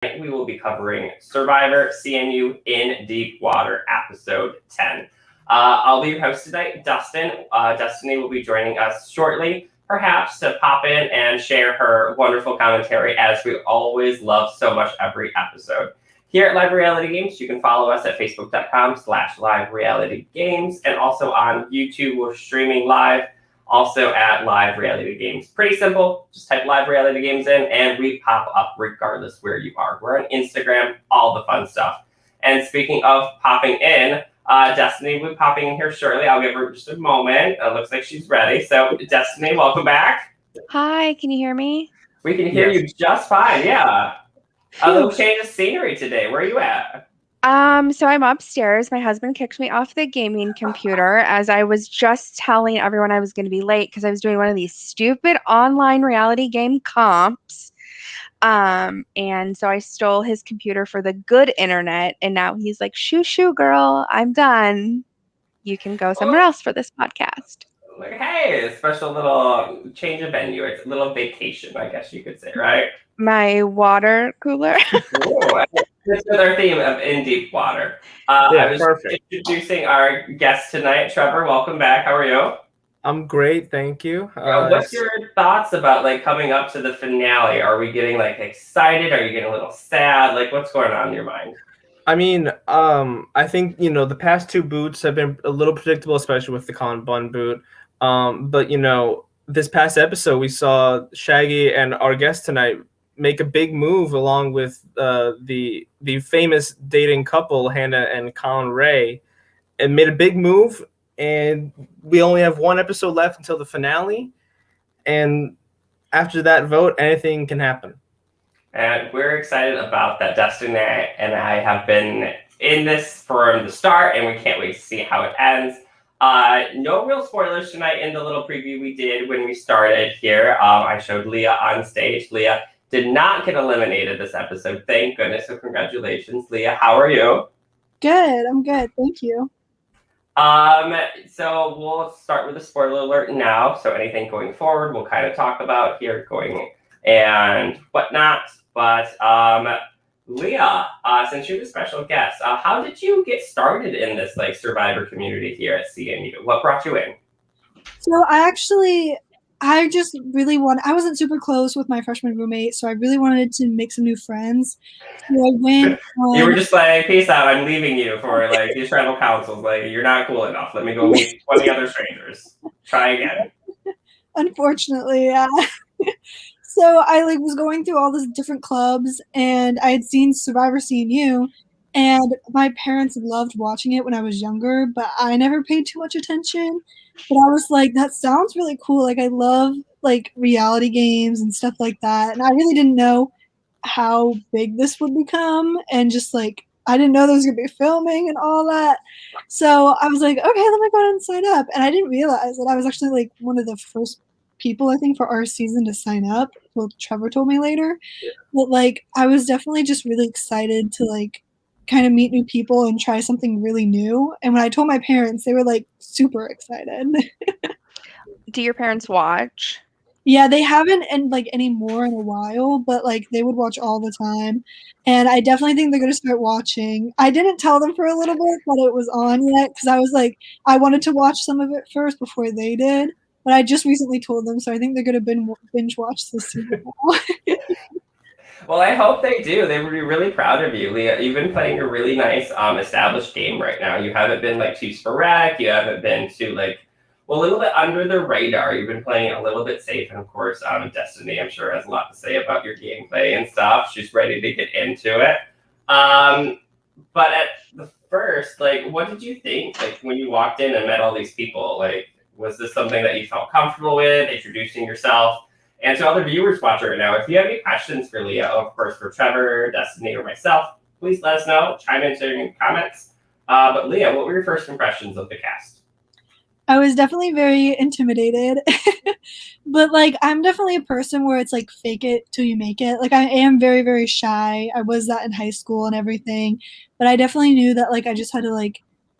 we will be covering Survivor CNU in Deep Water, episode 10. I'll be your host tonight, Dustyn. Destiny will be joining us shortly, perhaps to pop in and share her wonderful commentary, as we always love so much every episode. Here at Live Reality Games, you can follow us at facebook.com/Live Reality Games, and also on YouTube, we're streaming live. Also at Live Reality Games. Pretty simple. Just type Live Reality Games in and we pop up regardless where you are. We're on Instagram, all the fun stuff. And speaking of popping in, Destiny will be popping in here shortly. I'll give her just a moment. It looks like she's ready. So Destiny, welcome back. Hi, can you hear me? We can hear you just fine, yeah. A little change of scenery today. Where are you at? So I'm upstairs. My husband kicked me off the gaming computer as I was just telling everyone I was going to be late because I was doing one of these stupid online reality game comps. And so I stole his computer for the good internet, and now he's like, shoo, girl, I'm done. You can go somewhere else for this podcast. Like, hey, a special little change of venue. It's a little vacation, I guess you could say, right? My water cooler. Whoa, this is our theme of In Deep Water. I was introducing our guest tonight, Trevor. Welcome back. How are you? I'm great, thank you. What's your thoughts about coming up to the finale? Are we getting excited? Are you getting a little sad? What's going on in your mind? I mean, I think the past two boots have been a little predictable, especially with the Colin Bunn boot. But this past episode, we saw Shaggy and our guest tonight make a big move along with the famous dating couple, Hannah and Colin Ray, and made a big move. And we only have one episode left until the finale. And after that vote, anything can happen. And we're excited about that. Dustyn and I have been in this from the start, and we can't wait to see how it ends. No real spoilers tonight in the little preview we did when we started here. I showed Leah on stage. Leah did not get eliminated this episode. Thank goodness. So congratulations, Leah. How are you? Good. I'm good. Thank you. So we'll start with a spoiler alert now. So anything going forward, we'll kind of talk about here going and whatnot. But Leah, since you're the special guest, how did you get started in this Survivor community here at CNU? What brought you in? So I just really I wasn't super close with my freshman roommate, so I really wanted to make some new friends. So I went. You were just like, peace out, I'm leaving you for these tribal councils. You're not cool enough. Let me go meet 20 other strangers. Try again. Unfortunately, yeah. So I was going through all these different clubs, and I had seen Survivor CNU, and my parents loved watching it when I was younger, but I never paid too much attention. But I was like, that sounds really cool. I love reality games and stuff like that. And I really didn't know how big this would become. And just I didn't know there was going to be filming and all that. So I was like, okay, let me go ahead and sign up. And I didn't realize that I was actually one of the first people, I think, for our season to sign up. Well, Trevor told me later. Yeah. But I was definitely just really excited to kind of meet new people and try something really new. And when I told my parents, they were super excited. Do your parents watch? Yeah, they haven't anymore in a while, but they would watch all the time. And I definitely think they're going to start watching. I didn't tell them for a little bit that it was on yet, because I was I wanted to watch some of it first before they did. But I just recently told them, so I think they're going to binge watch this season now. Well, I hope they do. They would be really proud of you, Leah. You've been playing a really nice established game right now. You haven't been too sporadic. You haven't been too a little bit under the radar. You've been playing a little bit safe. And of course, Destiny, I'm sure, has a lot to say about your gameplay and stuff. She's ready to get into it. But at the first, what did you think when you walked in and met all these people? Was this something that you felt comfortable with, introducing yourself? And to other viewers watching right now, if you have any questions for Leah, of course, for Trevor, Destiny, or myself, please let us know. Chime in the comments. But Leah, what were your first impressions of the cast? I was definitely very intimidated. But I'm definitely a person where it's fake it till you make it. I am very, very shy. I was that in high school and everything. But I definitely knew that I just had to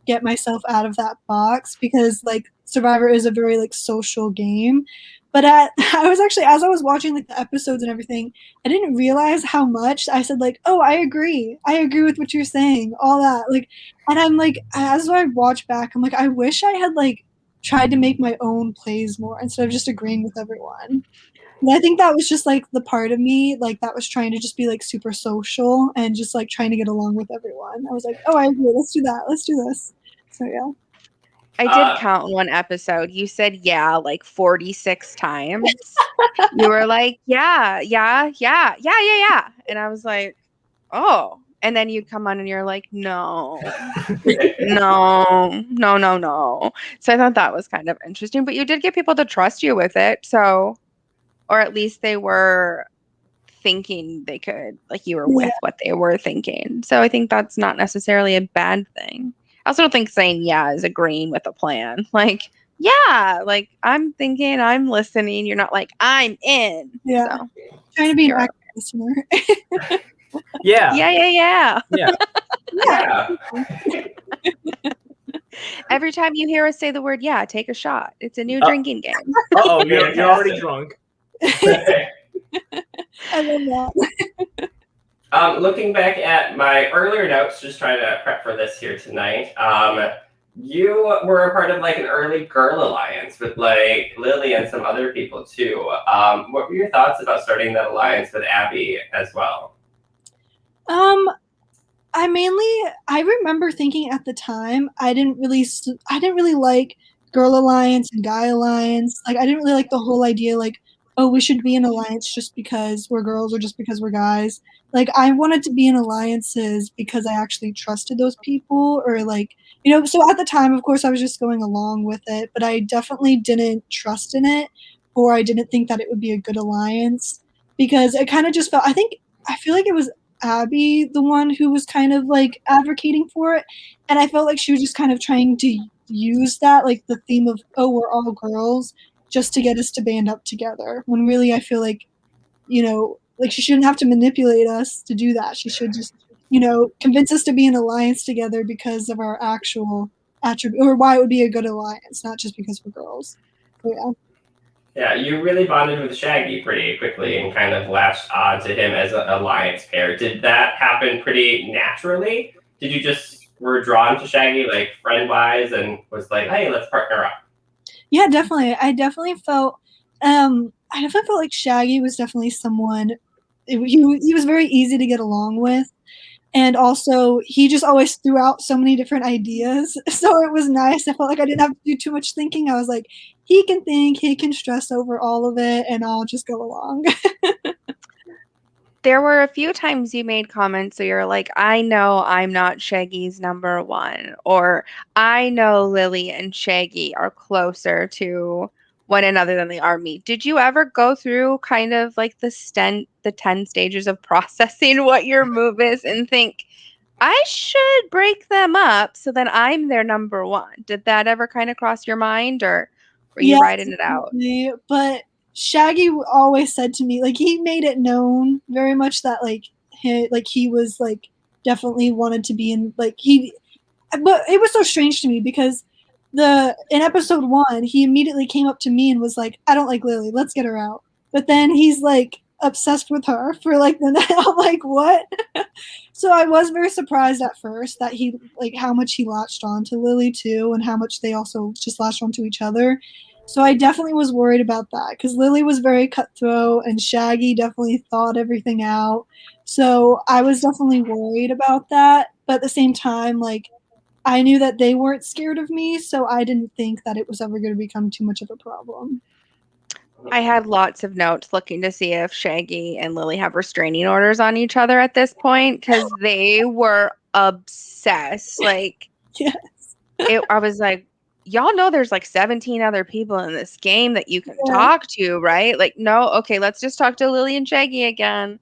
get myself out of that box, because Survivor is a very social game. But I was actually, as I was watching like the episodes and everything, I didn't realize how much I said like, oh, I agree with what you're saying, all that. Like, and I'm like, as I watch back, I'm like, I wish I had like tried to make my own plays more instead of just agreeing with everyone. And I think that was just like the part of me like that was trying to just be like super social and just like trying to get along with everyone. I was like, oh, I agree. Let's do that. Let's do this. So yeah. I did count in one episode. You said yeah like 46 times. You were like, yeah. And I was like, oh. And then you'd come on and you're like, no. No. So I thought that was kind of interesting. But you did get people to trust you with it. So, or at least they were thinking they could, like you were with what they were thinking. So I think that's not necessarily a bad thing. I also don't think saying yeah is agreeing with a plan. Like, yeah, like I'm thinking, I'm listening. You're not like, I'm in. Yeah. So, trying to be an you're active listener. Yeah. Yeah. Every time you hear us say the word yeah, take a shot. It's a new drinking game. Oh, you're already drunk. I love that. Looking back at my earlier notes, just trying to prep for this here tonight, you were a part of like an early girl alliance with like Lily and some other people too. What were your thoughts about starting that alliance with Abby as well? I remember thinking at the time I didn't really like girl alliance and guy alliance. Like I didn't really like the whole idea like, oh, we should be in alliance just because we're girls or just because we're guys. Like I wanted to be in alliances because I actually trusted those people or like, so at the time of course I was just going along with it, but I definitely didn't trust in it or I didn't think that it would be a good alliance because it kind of just felt I feel like it was Abby the one who was kind of like advocating for it, and I felt like she was just kind of trying to use that like the theme of we're all girls just to get us to band up together when really I feel like like she shouldn't have to manipulate us to do that. She should just convince us to be in alliance together because of our actual attribute or why it would be a good alliance, not just because we're girls. So, yeah. Yeah, you really bonded with Shaggy pretty quickly and kind of latched on to him as an alliance pair. Did that happen pretty naturally? Did you just were drawn to Shaggy like friend-wise and was like, hey, let's partner up? Yeah, definitely. I definitely felt like Shaggy was definitely someone he was very easy to get along with. And also, he just always threw out so many different ideas. So it was nice. I felt like I didn't have to do too much thinking. I was like, he can think, he can stress over all of it, and I'll just go along. There were a few times you made comments so you're like, I know I'm not Shaggy's number one, or I know Lily and Shaggy are closer to one another than they are me. Did you ever go through kind of like the 10 stages of processing what your move is and think, I should break them up so then I'm their number one? Did that ever kind of cross your mind, or were you riding it out? But Shaggy always said to me, like he made it known very much that he was like definitely wanted to be in but it was so strange to me because in episode 1 he immediately came up to me and was like, I don't like Lily, let's get her out. But then he's like obsessed with her for like the night. I'm like, what? So I was very surprised at first that he like how much he latched on to Lily too and how much they also just latched onto each other. So I definitely was worried about that because Lily was very cutthroat and Shaggy definitely thought everything out. So I was definitely worried about that. But at the same time, like I knew that they weren't scared of me, so I didn't think that it was ever going to become too much of a problem. I had lots of notes looking to see if Shaggy and Lily have restraining orders on each other at this point because they were obsessed. Like, yes. I was like, y'all know there's like 17 other people in this game that you can talk to, right? Like, no, okay, let's just talk to Lily and Shaggy again.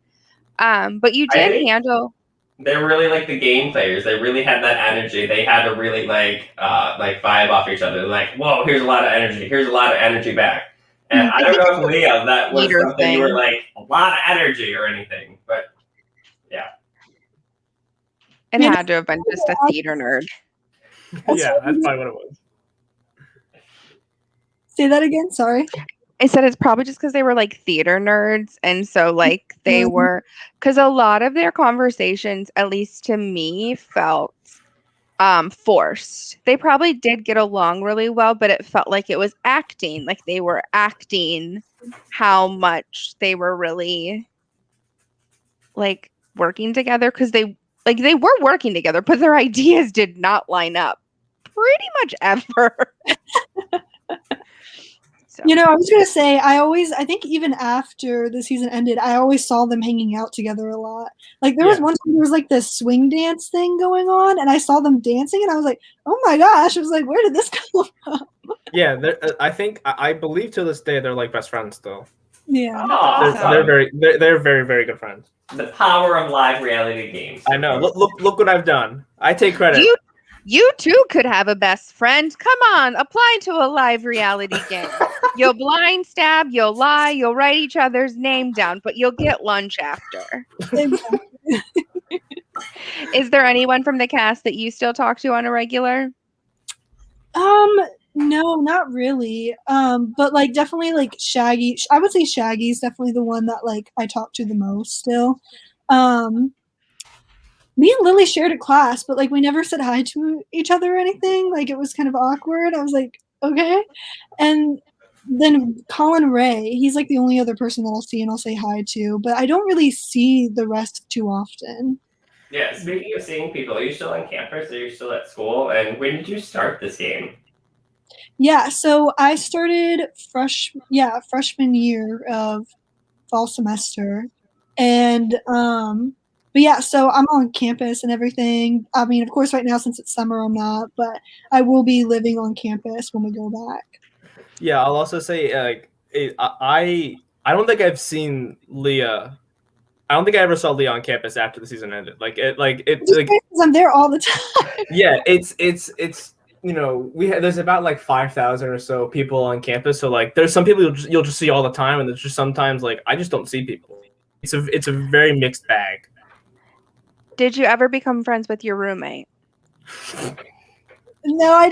But you did handle. They're really like the game players. They really had that energy. They had to really like vibe off each other. Like, whoa, here's a lot of energy. Here's a lot of energy back. And I don't know if Leah, that was something you were like a lot of energy or anything, but yeah. It had to have been just a theater nerd. Yeah, that's probably what it was. Say that again. Sorry. I said it's probably just because they were like theater nerds. And so like they were, because a lot of their conversations, at least to me, felt forced. They probably did get along really well, but it felt like it was acting, like they were acting how much they were really like working together, because they were working together, but their ideas did not line up pretty much ever. So. You know, I was gonna say, I think even after the season ended, I always saw them hanging out together a lot. Like there was one time there was like this swing dance thing going on, and I saw them dancing, and I was like, "Oh my gosh!" I was like, "Where did this come from?" Yeah, I believe to this day they're like best friends still. Yeah, Awesome. They're very, very good friends. The power of live reality games. I know. Look what I've done. I take credit. You too could have a best friend. Come on, apply to a live reality game. You'll blind stab, you'll lie, you'll write each other's name down, but you'll get lunch after. Is there anyone from the cast that you still talk to on a regular? No, not really. But like definitely like Shaggy. I would say Shaggy's definitely the one that like I talk to the most still. Me and Lily shared a class, but like we never said hi to each other or anything. Like it was kind of awkward. I was like, okay. And then Colin Ray, he's like the only other person that I'll see and I'll say hi to, but I don't really see the rest too often. Yeah, speaking of seeing people, are you still on campus? Are you still at school? And when did you start this game? Yeah, so I started freshman year of fall semester. And but yeah, so I'm on campus and everything. I mean, of course, right now since it's summer, I'm not, but I will be living on campus when we go back. Yeah, I'll also say I don't think I've seen Leah. I don't think I ever saw Leah on campus after the season ended. I'm there all the time. Yeah, it's you know, there's about like 5,000 or so people on campus. So like there's some people you'll just see all the time, and there's just sometimes like I just don't see people. It's a very mixed bag. Did you ever become friends with your roommate? No, I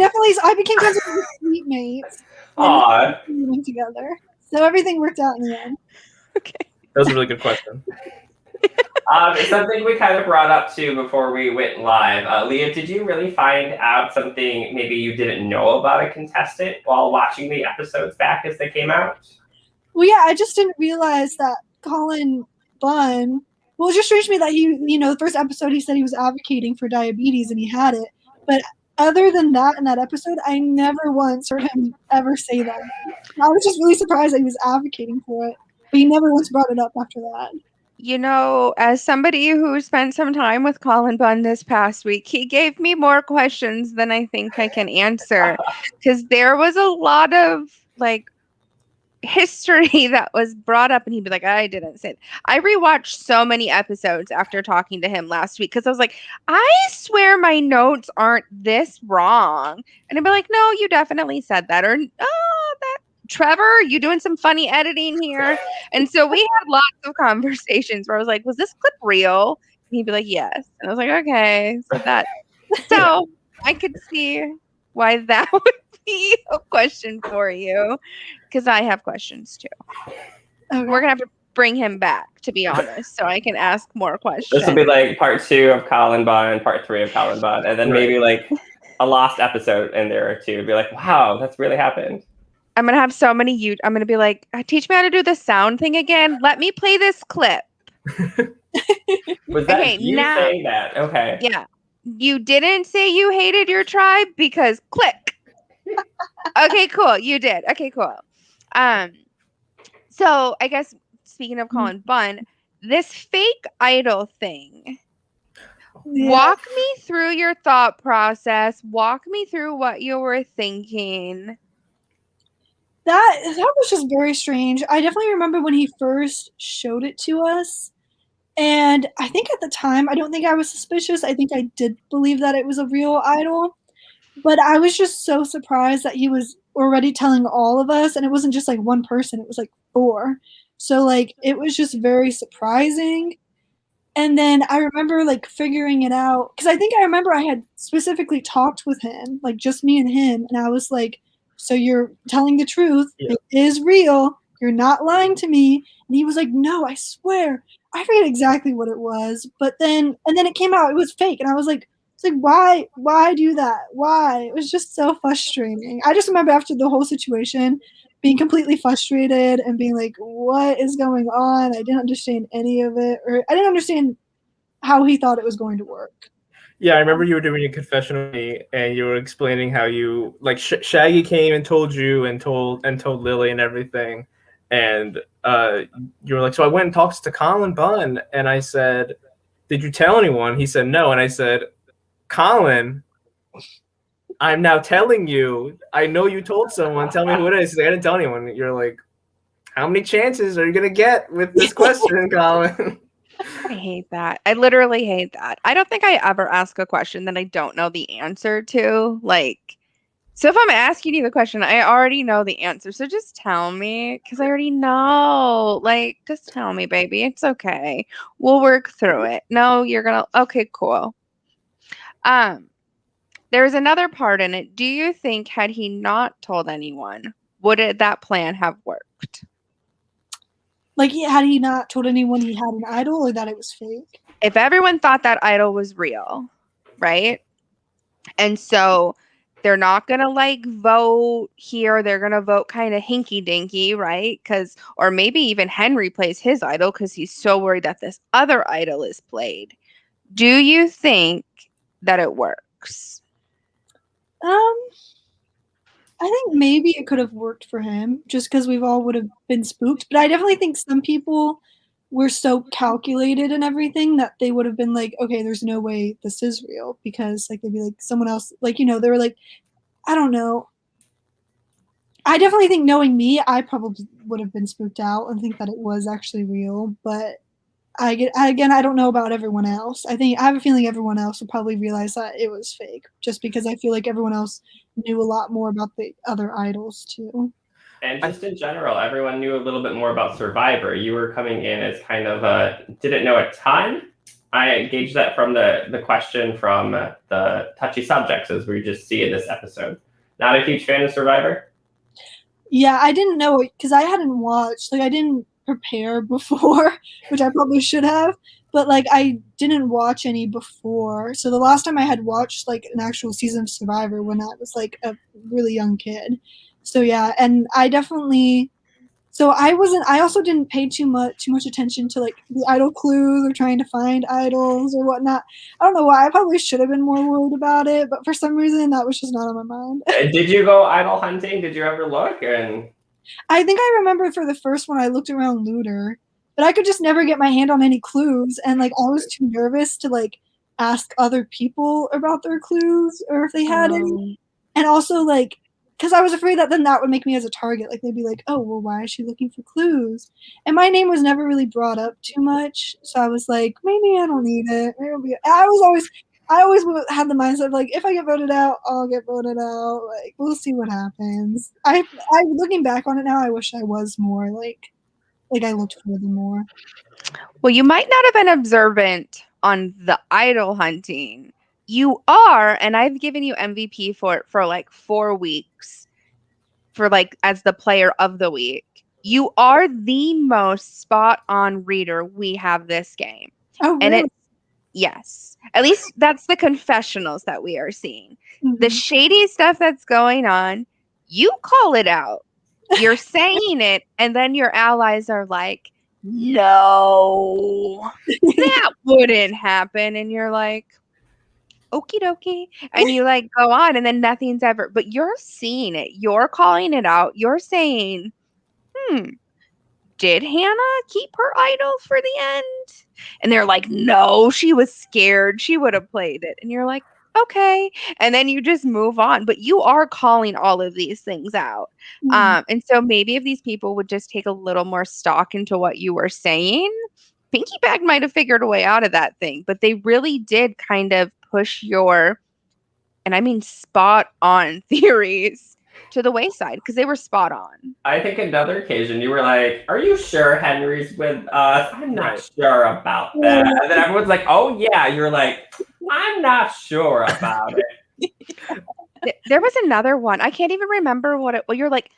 became friends with my suite mates. Aww. We went together. So everything worked out in the end. Okay. That was a really good question. Something we kind of brought up too before we went live. Leah, did you really find out something maybe you didn't know about a contestant while watching the episodes back as they came out? Well, yeah, I just didn't realize that Colin Bunn. Well, it just strange to me that the first episode he said he was advocating for diabetes and he had it. But other than that, in that episode, I never once heard him ever say that. I was just really surprised that he was advocating for it, but he never once brought it up after that. You know, as somebody who spent some time with Colin Bunn this past week, he gave me more questions than I think I can answer, because there was a lot of like history that was brought up, and he'd be like, I didn't say that. I rewatched so many episodes after talking to him last week because I was like, I swear my notes aren't this wrong. And I'd be like, no, you definitely said that. Or, oh, that Trevor, you doing some funny editing here? And so we had lots of conversations where I was like, was this clip real? And he'd be like, yes. And I was like, okay. So I could see why that would be a question for you, because I have questions too. Okay. We're gonna have to bring him back, to be honest, so I can ask more questions. This will be like part 2 of Colin Bunn, part 3 of Colin Bunn, and then maybe like a lost episode in there too. Be like, wow, that's really happened. I'm gonna have so many. I'm gonna be like, teach me how to do the sound thing again. Let me play this clip. Was that you saying that? Okay. Yeah. You didn't say you hated your tribe because click. Okay, cool. You did. Okay, cool. So I guess speaking of Colin Bunn, this fake idol thing. Yeah. Walk me through your thought process. Walk me through what you were thinking. That was just very strange. I definitely remember when he first showed it to us. And I think at the time, I don't think I was suspicious. I think I did believe that it was a real idol. But I was just so surprised that he was already telling all of us. And it wasn't just like one person. It was like 4. So like it was just very surprising. And then I remember like figuring it out. Because I think I remember I had specifically talked with him. Like just me and him. And I was like, So you're telling the truth. Yeah. It is real. You're not lying to me. And he was like, no, I swear. I forget exactly what it was. But then it came out. It was fake. And I was like, why do that? Why? It was just so frustrating. I just remember after the whole situation being completely frustrated and being like, what is going on? I didn't understand any of it. Or I didn't understand how he thought it was going to work. Yeah, I remember you were doing a confession with me, and you were explaining how you like Shaggy came and told you and told Lily and everything, and you were like, so I went and talked to Colin Bunn, and I said, did you tell anyone? He said no, and I said, Colin, I'm now telling you. I know you told someone. Tell me who it is. He's like, I didn't tell anyone. You're like, how many chances are you gonna get with this question, Colin? I hate that. I literally hate that. I don't think I ever ask a question that I don't know the answer to. Like, so if I'm asking you the question, I already know the answer. So just tell me, because I already know. Like, just tell me, baby. It's okay. We'll work through it. No, you're gonna. Okay, cool. There's another part in it. Do you think had he not told anyone, would that plan have worked? Like, had he not told anyone he had an idol or that it was fake? If everyone thought that idol was real, right? And so they're not going to like vote here. They're going to vote kind of hinky dinky, right? Or maybe even Henry plays his idol because he's so worried that this other idol is played. Do you think that it works? I think maybe it could have worked for him just because we've all would have been spooked. But I definitely think some people were so calculated and everything that they would have been like, okay, there's no way this is real, because like they'd be like someone else, like, you know, they were like, I don't know. I definitely think, knowing me, I probably would have been spooked out and think that it was actually real. But I don't know about everyone else. I have a feeling everyone else would probably realize that it was fake, just because I feel like everyone else knew a lot more about the other idols too. And just in general, everyone knew a little bit more about Survivor. You were coming in as kind of didn't know a ton. I gauged that from the question from the touchy subjects, as we just see in this episode. Not a huge fan of Survivor? Yeah, I didn't know it because I hadn't watched. Like, I didn't prepare before, which I probably should have. But like, I didn't watch any before. So the last time I had watched like an actual season of Survivor when I was like a really young kid. So yeah, and I definitely. So I also didn't pay too much attention to like the idol clues or trying to find idols or whatnot. I don't know why. I probably should have been more worried about it, but for some reason that was just not on my mind. Did you go idol hunting? Did you ever look? And I think I remember for the first one I looked around Looter, but I could just never get my hand on any clues, and like I was too nervous to like ask other people about their clues or if they had any. And also like, because I was afraid that then that would make me as a target. Like they'd be like, oh, well, why is she looking for clues? And my name was never really brought up too much. So I was like, maybe I don't need it. Maybe it'll be. I always had the mindset of like, if I get voted out, I'll get voted out. Like, we'll see what happens. I looking back on it now, I wish I was more like I looked for them more. Well, you might not have been observant on the idol hunting. You are, and I've given you MVP for it for like 4 weeks for like as the player of the week. You are the most spot on reader we have this game. Oh, really? And yes, at least that's the confessionals that we are seeing. Mm-hmm. The shady stuff that's going on, you call it out. You're saying it, and then your allies are like, no, that wouldn't happen. And you're like, okie dokie. And you like go on, and then nothing's ever, but you're seeing it. You're calling it out. You're saying, did Hannah keep her idol for the end? And they're like, no, she was scared. She would have played it. And you're like, okay. And then you just move on. But you are calling all of these things out. And so maybe if these people would just take a little more stock into what you were saying, Pinky Bag might have figured a way out of that thing. But they really did kind of push your, and I mean spot on theories to the wayside because they were spot on. I think another occasion you were like, are you sure Henry's with us? I'm not sure about that. And then everyone's like, oh yeah. You're like, I'm not sure about it. There was another one. I can't even remember what you're like,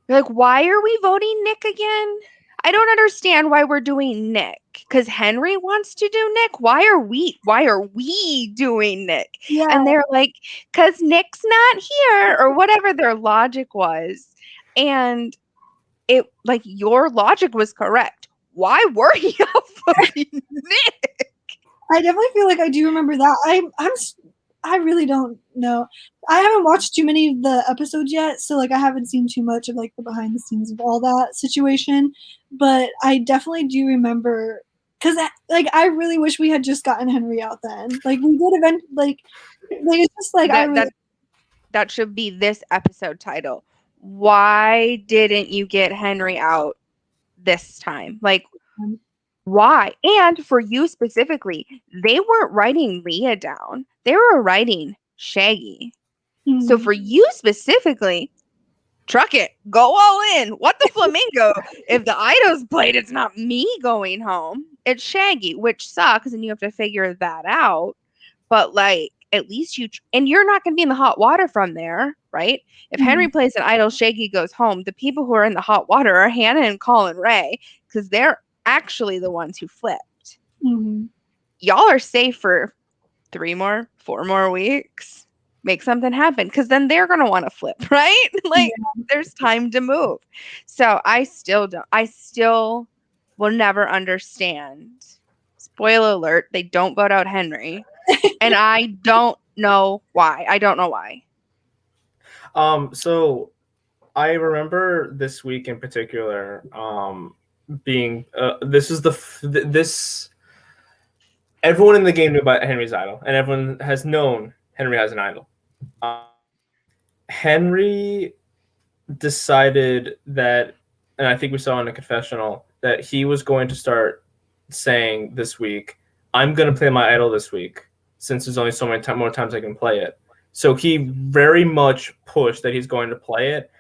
why are we voting Nick again? I don't understand why we're doing Nick. Because Henry wants to do Nick. Why are we doing Nick? Yeah. And they're like, because Nick's not here, or whatever their logic was. And it like your logic was correct. Why were y'all voting Nick? I definitely feel like I do remember that. I really don't know. I haven't watched too many of the episodes yet, so like I haven't seen too much of like the behind the scenes of all that situation. But I definitely do remember because like I really wish we had just gotten Henry out then. Like we did like it's just like that should be this episode title. Why didn't you get Henry out this time? Like, why? And for you specifically, they weren't writing Leah down. They were writing Shaggy. So for you specifically, truck it. Go all in. What the flamingo? If the idol's played, it's not me going home. It's Shaggy, which sucks, and you have to figure that out. But like, at least and you're not going to be in the hot water from there, right? If Henry plays an idol, Shaggy goes home. The people who are in the hot water are Hannah and Colin Ray, because they're actually the ones who flipped. Y'all are safe for 4 more weeks. Make something happen, because then they're going to want to flip, right? Like, there's time to move. So I still will never understand. Spoiler alert, they don't vote out Henry. And I don't know why. So I remember this week in particular being this is this everyone in the game knew about Henry's idol, and everyone has known Henry has an idol. Henry decided that, and I think we saw in a confessional, that he was going to start saying this week, I'm going to play my idol this week, since there's only so many more times I can play it. So he very much pushed that he's going to play it.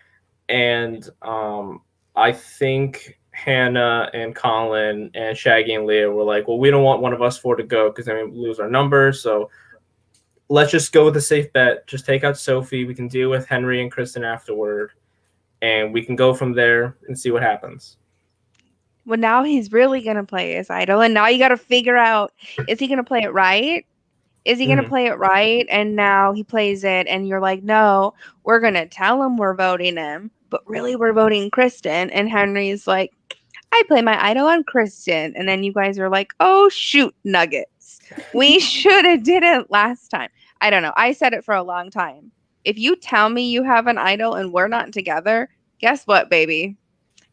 And I think Hannah and Colin and Shaggy and Leah were like, well, we don't want one of us 4 to go because then we lose our number. So let's just go with a safe bet. Just take out Sophie. We can deal with Henry and Kristen afterward. And we can go from there and see what happens. Well, now he's really going to play his idol. And now you got to figure out, is he going to play it right? Is he going to play it right? And now he plays it. And you're like, no, we're going to tell him we're voting him. But really, we're voting Kristen. And Henry's like, I play my idol on Kristen. And then you guys are like, oh, shoot, nuggets. We should have did it last time. I don't know. I said it for a long time. If you tell me you have an idol and we're not together, guess what, baby?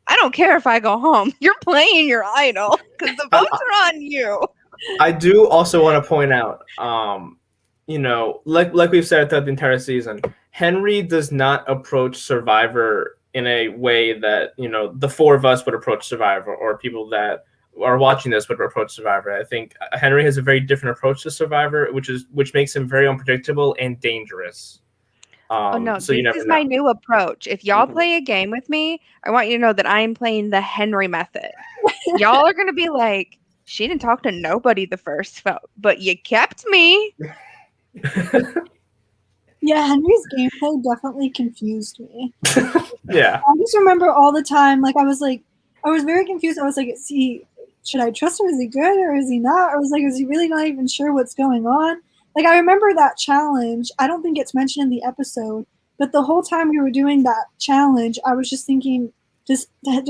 I don't care if I go home. You're playing your idol because the votes are on you. I do also want to point out, like we've said throughout the entire season, Henry does not approach Survivor in a way that, the 4 of us would approach Survivor, or people that are watching this would approach Survivor. I think Henry has a very different approach to Survivor, which makes him very unpredictable and dangerous. This is my new approach. If y'all play a game with me, I want you to know that I'm playing the Henry method. Y'all are going to be like, she didn't talk to nobody the first vote, but you kept me. Yeah, Henry's gameplay definitely confused me. Yeah. I just remember all the time, like I was very confused. I was like, should I trust him? Is he good or is he not? I was like, is he really not even sure what's going on? Like, I remember that challenge. I don't think it's mentioned in the episode, but the whole time we were doing that challenge, I was just thinking, does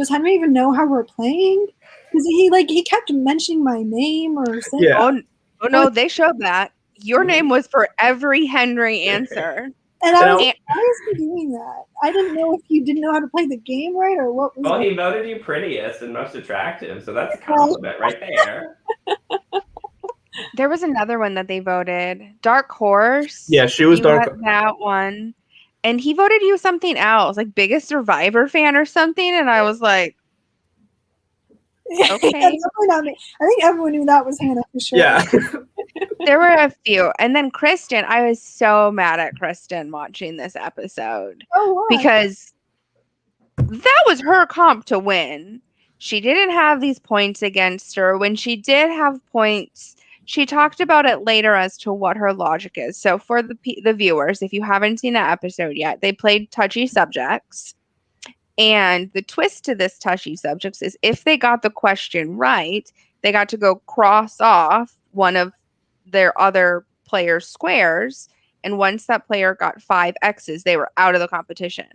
Henry even know how we're playing? Because he kept mentioning my name or saying, oh no, they showed that. Your name was for every Henry answer. And I was like, why is he doing that? I didn't know if he didn't know how to play the game right or what was. Well, he voted you prettiest and most attractive, so that's a compliment right there. There was another one that they voted. Dark Horse. Yeah, she was dark. That one. And he voted you something else, like biggest Survivor fan or something. And I was like, okay. Definitely not me. I think everyone knew that was Hannah for sure. Yeah. There were a few. And then Kristen, I was so mad at Kristen watching this episode. Oh, why? Because that was her comp to win. She didn't have these points against her. When she did have points, She talked about it later as to what her logic is. So for the viewers, if you haven't seen that episode yet, they played touchy subjects. And the twist to this touchy subjects is if they got the question right, they got to go cross off one of their other player's squares. And once that player got 5 X's, they were out of the competition.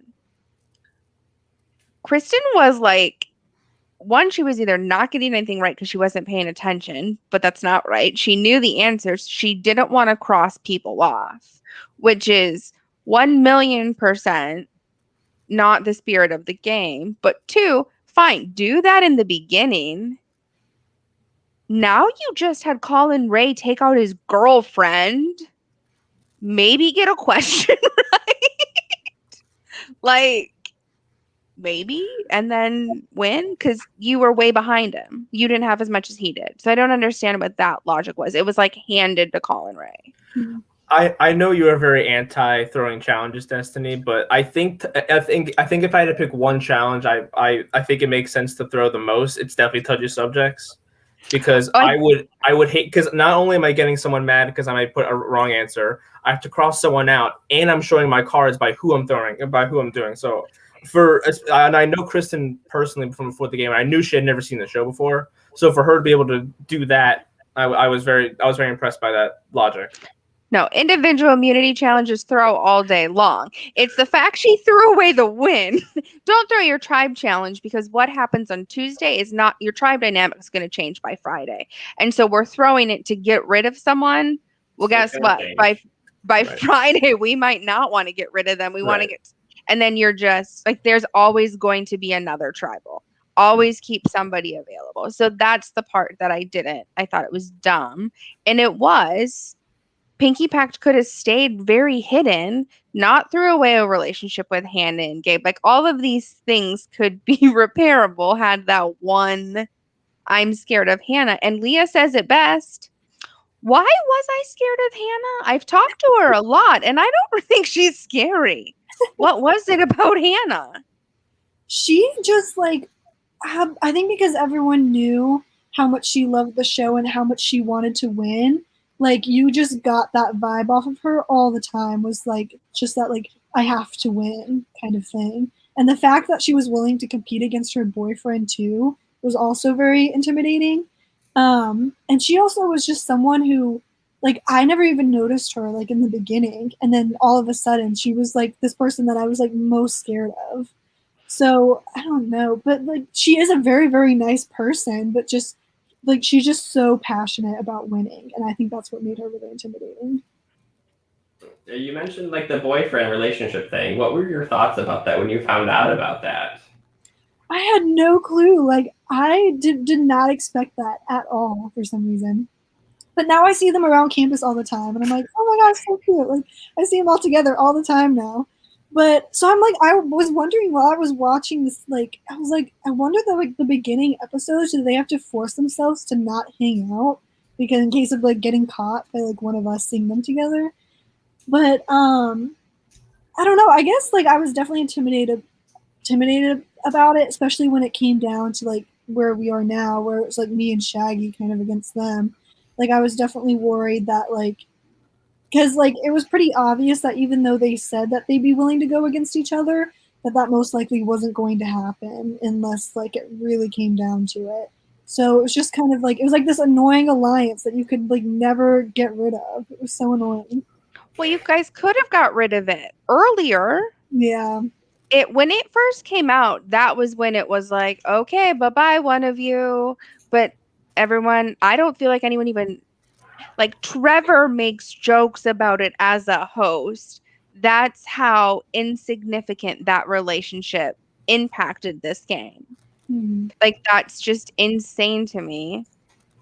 Kristen was like, one, she was either not getting anything right because she wasn't paying attention, but that's not right. She knew the answers. She didn't want to cross people off, which is 1,000,000% not the spirit of the game. But 2, fine, do that in the beginning. Now you just had Colin Ray take out his girlfriend. Maybe get a question right. Like, maybe, and then win, because you were way behind him. You didn't have as much as he did. So I don't understand what that logic was. It was like handed to Colin Ray. I know you are very anti throwing challenges, Destiny, but I think if I had to pick one challenge, I think it makes sense to throw the most. It's definitely touchy subjects, because I would hate, because not only am I getting someone mad because I might put a wrong answer, I have to cross someone out, and I'm showing my cards by who I'm throwing and by who I'm doing. So and I know Kristen personally from before the game. I knew she had never seen the show before, so for her to be able to do that, I was very impressed by that logic. No, individual immunity challenges throw all day long. It's the fact she threw away the win. Don't throw your tribe challenge, because what happens on Tuesday is not your tribe dynamic is going to change by Friday. And so we're throwing it to get rid of someone. Well, guess what? By right. Friday, we might not want to get rid of them. We want to get, and then you're just like, there's always going to be another tribal. Always keep somebody available. So that's the part that I thought it was dumb. And it was. Pinky Pact could have stayed very hidden, not threw away a relationship with Hannah and Gabe. Like, all of these things could be repairable had that one I'm scared of Hannah. And Leah says it best. Why was I scared of Hannah? I've talked to her a lot, and I don't think she's scary. What was it about Hannah? She just, like, I think because everyone knew how much she loved the show and how much she wanted to win, like, you just got that vibe off of her all the time, was like, just that, like, I have to win kind of thing. And the fact that she was willing to compete against her boyfriend too was also very intimidating. And she also was just someone who, like, I never even noticed her, like, in the beginning. And then all of a sudden she was like this person that I was like most scared of. So I don't know, but like, she is a very, very nice person, but just like, she's just so passionate about winning, and I think that's what made her really intimidating. You mentioned like the boyfriend relationship thing. What were your thoughts about that when you found out about that? I had no clue. Like, I did not expect that at all for some reason. But now I see them around campus all the time, and I'm like, oh my gosh, so cute. Like, I see them all together all the time now. But so I'm like, I was wondering while I was watching this, like, I was like, I wonder the beginning episodes, do they have to force themselves to not hang out because in case of like getting caught by like one of us seeing them together? But I don't know. I guess like I was definitely intimidated about it, especially when it came down to like where we are now, where it's like me and Shaggy kind of against them. Like, I was definitely worried that like, because, like, it was pretty obvious that even though they said that they'd be willing to go against each other, that most likely wasn't going to happen unless, like, it really came down to it. So it was just kind of like, it was like this annoying alliance that you could, like, never get rid of. It was so annoying. Well, you guys could have got rid of it earlier. Yeah. When it first came out, that was when it was like, okay, bye-bye, one of you. But everyone, I don't feel like anyone even... Like, Trevor makes jokes about it as a host. That's how insignificant that relationship impacted this game. Mm-hmm. Like, that's just insane to me.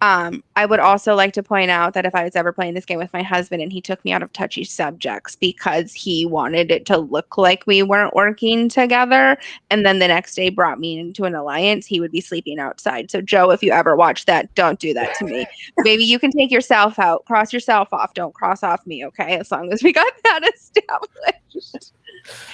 I would also like to point out that if I was ever playing this game with my husband and he took me out of touchy subjects because he wanted it to look like we weren't working together, and then the next day brought me into an alliance, he would be sleeping outside. So, Joe, if you ever watch that, don't do that to me. Maybe you can take yourself out, cross yourself off. Don't cross off me, okay? As long as we got that established.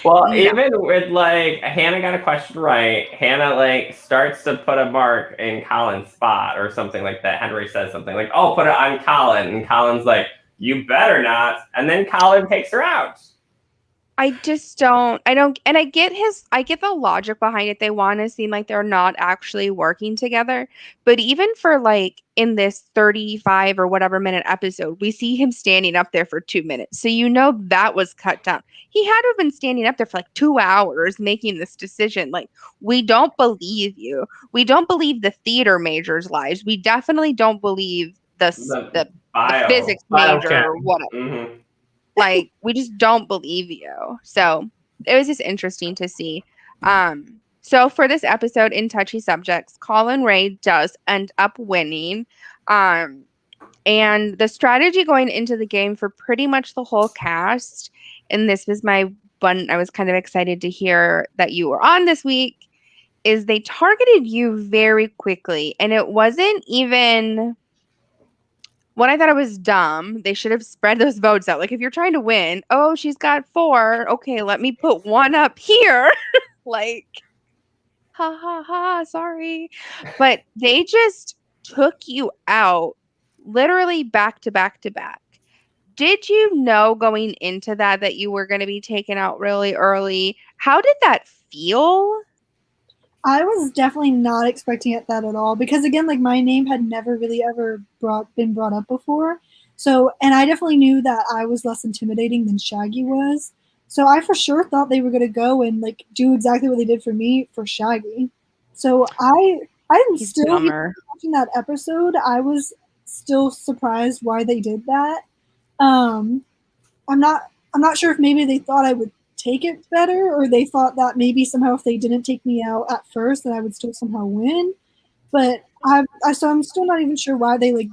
Well, No. even with like Hannah got a question right, Hannah like starts to put a mark in Colin's spot or something like that. Henry says something like, "Oh, put it on Colin," and Colin's like, "You better not." And then Colin takes her out. I just don't, and I get the logic behind it. They want to seem like they're not actually working together. But even for like in this 35 or whatever minute episode, we see him standing up there for 2 minutes. So that was cut down. He had to have been standing up there for like 2 hours making this decision. Like, we don't believe you. We don't believe the theater majors' lives. We definitely don't believe the physics major biochem. or whatever. Mm-hmm. Like, we just don't believe you. So it was just interesting to see. So for this episode in Touchy Subjects, Colin Ray does end up winning. And the strategy going into the game for pretty much the whole cast, and this was my one I was kind of excited to hear that you were on this week, is they targeted you very quickly. And it wasn't even when I thought it was dumb. They should have spread those votes out. Like, if you're trying to win, oh, she's got 4. Okay, let me put 1 up here. Like, ha ha ha, sorry. But they just took you out literally back to back to back. Did you know going into that you were going to be taken out really early? How did that feel? I was definitely not expecting it that at all because again, like my name had never really ever been brought up before. So, and I definitely knew that I was less intimidating than Shaggy was. So I for sure thought they were going to go and like do exactly what they did for me for Shaggy. So I'm He's still even dumber. watching that episode. I was still surprised why they did that. Um, I'm not sure if maybe they thought I would take it better or they thought that maybe somehow if they didn't take me out at first that I would still somehow win. But so I'm still not even sure why they like